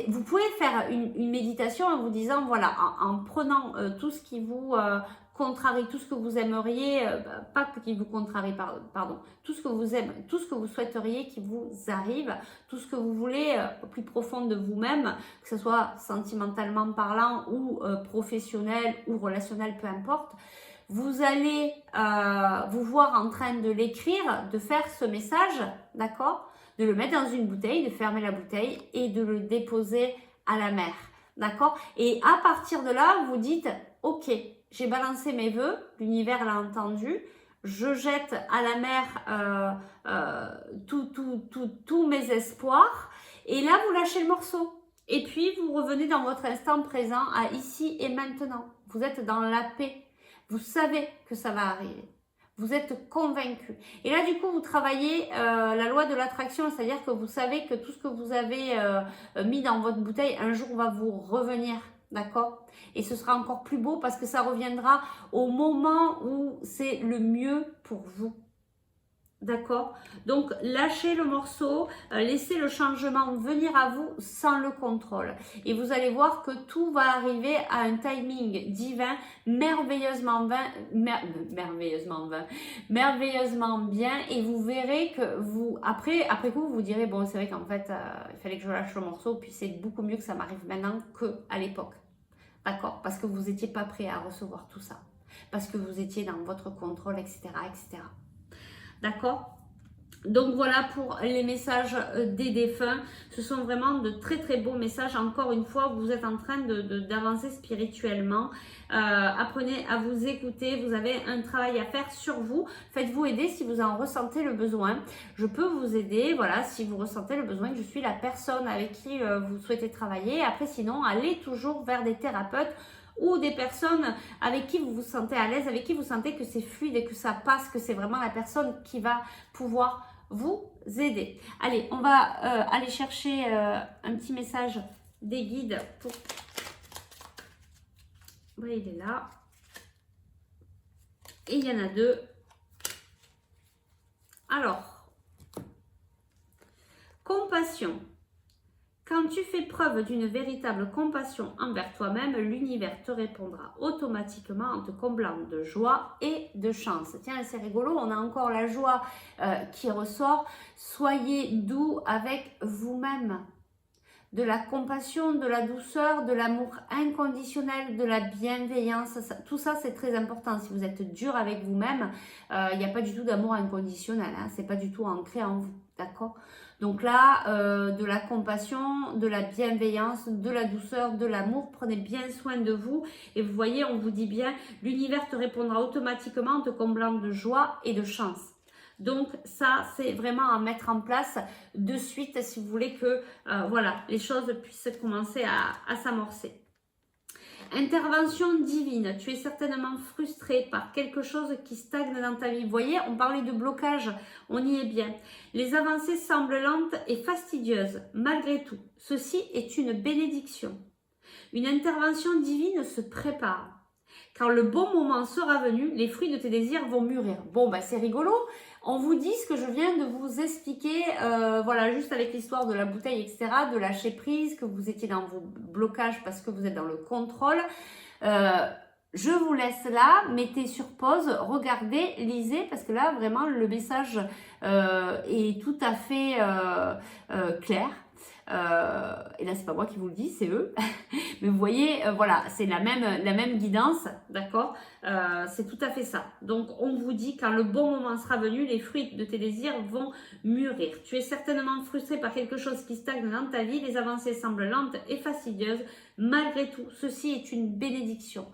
vous pouvez faire une méditation en vous disant, voilà, en prenant tout ce qui vous contrarie, tout ce que vous aimeriez, pas qui vous contrarie, pardon, tout ce que vous aimez, tout ce que vous souhaiteriez qui vous arrive, tout ce que vous voulez au plus profond de vous-même, que ce soit sentimentalement parlant ou professionnel ou relationnel, peu importe. Vous allez vous voir en train de l'écrire, de faire ce message, d'accord? De le mettre dans une bouteille, de fermer la bouteille et de le déposer à la mer, d'accord? Et à partir de là, vous dites, ok, j'ai balancé mes vœux, l'univers l'a entendu, je jette à la mer tous mes espoirs et là, vous lâchez le morceau. Et puis, vous revenez dans votre instant présent à ici et maintenant. Vous êtes dans la paix. Vous savez que ça va arriver. Vous êtes convaincu. Et là, du coup, vous travaillez la loi de l'attraction, c'est-à-dire que vous savez que tout ce que vous avez mis dans votre bouteille, un jour va vous revenir. D'accord? Et ce sera encore plus beau parce que ça reviendra au moment où c'est le mieux pour vous. D'accord? Donc, lâchez le morceau, laissez le changement venir à vous sans le contrôle. Et vous allez voir que tout va arriver à un timing divin, merveilleusement bien. Et vous verrez que vous, après coup, vous direz, bon, c'est vrai qu'en fait, il fallait que je lâche le morceau, puis c'est beaucoup mieux que ça m'arrive maintenant qu'à l'époque. D'accord? Parce que vous n'étiez pas prêt à recevoir tout ça. Parce que vous étiez dans votre contrôle, etc., etc. D'accord? Donc voilà pour les messages des défunts. Ce sont vraiment de très très beaux messages. Encore une fois, vous êtes en train d'avancer spirituellement. Apprenez à vous écouter. Vous avez un travail à faire sur vous. Faites-vous aider si vous en ressentez le besoin. Je peux vous aider. Voilà, si vous ressentez le besoin, je suis la personne avec qui vous souhaitez travailler. Après, sinon, allez toujours vers des thérapeutes ou des personnes avec qui vous vous sentez à l'aise, avec qui vous sentez que c'est fluide et que ça passe, que c'est vraiment la personne qui va pouvoir vous aider. Allez, on va aller chercher un petit message des guides pour... Oui, il est là. Et il y en a deux. Alors, compassion. Quand tu fais preuve d'une véritable compassion envers toi-même, l'univers te répondra automatiquement en te comblant de joie et de chance. Tiens, c'est rigolo, on a encore la joie qui ressort. Soyez doux avec vous-même. De la compassion, de la douceur, de l'amour inconditionnel, de la bienveillance. Tout ça, c'est très important. Si vous êtes dur avec vous-même, il n'y a pas du tout d'amour inconditionnel. Hein, c'est pas du tout ancré en vous. D'accord? Donc là, de la compassion, de la bienveillance, de la douceur, de l'amour. Prenez bien soin de vous. Et vous voyez, on vous dit bien, l'univers te répondra automatiquement en te comblant de joie et de chance. Donc ça, c'est vraiment à mettre en place de suite si vous voulez que voilà, les choses puissent commencer à s'amorcer. Intervention divine, tu es certainement frustré par quelque chose qui stagne dans ta vie. Vous voyez, on parlait de blocage, on y est bien. Les avancées semblent lentes et fastidieuses. Malgré tout, ceci est une bénédiction. Une intervention divine se prépare. Quand le bon moment sera venu, les fruits de tes désirs vont mûrir. Bon, bah c'est rigolo. On vous dit ce que je viens de vous expliquer, voilà, juste avec l'histoire de la bouteille, etc., de lâcher prise, que vous étiez dans vos blocages parce que vous êtes dans le contrôle. Je vous laisse là, mettez sur pause, regardez, lisez, parce que là, vraiment, le message est tout à fait clair. Et là, c'est pas moi qui vous le dis, c'est eux. Mais vous voyez, voilà, c'est la même guidance, d'accord? C'est tout à fait ça. Donc, on vous dit, quand le bon moment sera venu, les fruits de tes désirs vont mûrir. Tu es certainement frustré par quelque chose qui stagne dans ta vie. Les avancées semblent lentes et fastidieuses. Malgré tout, ceci est une bénédiction.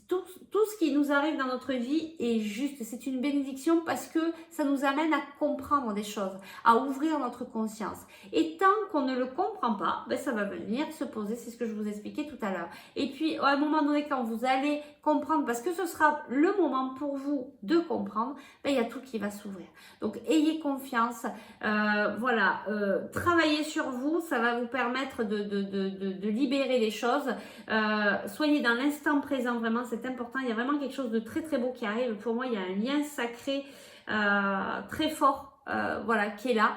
Tout ce qui nous arrive dans notre vie est juste, c'est une bénédiction parce que ça nous amène à comprendre des choses, à ouvrir notre conscience. Et tant qu'on ne le comprend pas, ben ça va venir se poser, c'est ce que je vous expliquais tout à l'heure. Et puis, à un moment donné, quand vous allez comprendre, parce que ce sera le moment pour vous de comprendre, ben, il y a tout qui va s'ouvrir. Donc, ayez confiance, voilà, travaillez sur vous, ça va vous permettre de libérer les choses. Soyez dans l'instant présent, vraiment, c'est important. Il y a vraiment quelque chose de très très beau qui arrive. Pour moi, il y a un lien sacré très fort, voilà, qui est là.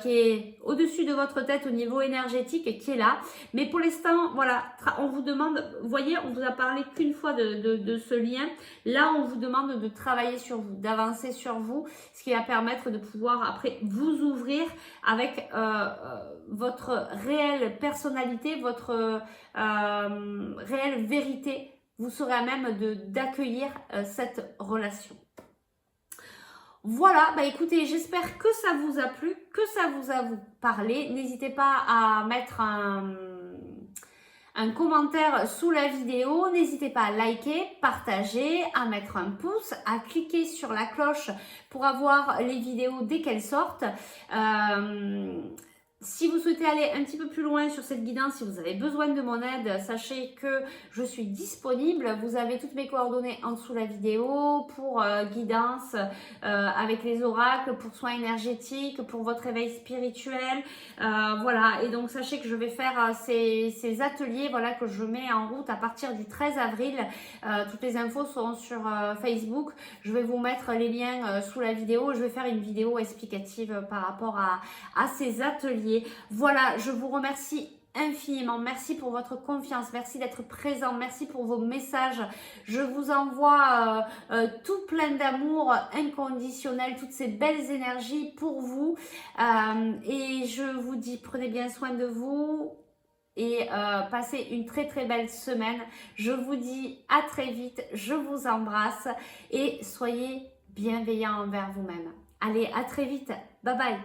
Qui est au-dessus de votre tête au niveau énergétique, qui est là. Mais pour l'instant, voilà, on vous demande, vous voyez, on vous a parlé qu'une fois de ce lien. Là, on vous demande de travailler sur vous, d'avancer sur vous, ce qui va permettre de pouvoir après vous ouvrir avec votre réelle personnalité, votre réelle vérité. Vous serez à même d'accueillir cette relation. Voilà, bah écoutez, j'espère que ça vous a plu, que ça vous a parlé. N'hésitez pas à mettre un commentaire sous la vidéo. N'hésitez pas à liker, partager, à mettre un pouce, à cliquer sur la cloche pour avoir les vidéos dès qu'elles sortent. Si vous souhaitez aller un petit peu plus loin sur cette guidance, si vous avez besoin de mon aide, sachez que je suis disponible. Vous avez toutes mes coordonnées en dessous de la vidéo pour guidance avec les oracles, pour soins énergétiques, pour votre éveil spirituel. Voilà, et donc sachez que je vais faire ces ateliers voilà, que je mets en route à partir du 13 avril. Toutes les infos sont sur Facebook. Je vais vous mettre les liens sous la vidéo. Je vais faire une vidéo explicative par rapport à ces ateliers. Voilà, je vous remercie infiniment. Merci pour votre confiance. Merci d'être présent. Merci pour vos messages. Je vous envoie tout plein d'amour inconditionnel, toutes ces belles énergies pour vous. Et je vous dis, prenez bien soin de vous et passez une très très belle semaine. Je vous dis à très vite. Je vous embrasse et soyez bienveillants envers vous-même. Allez, à très vite. Bye bye.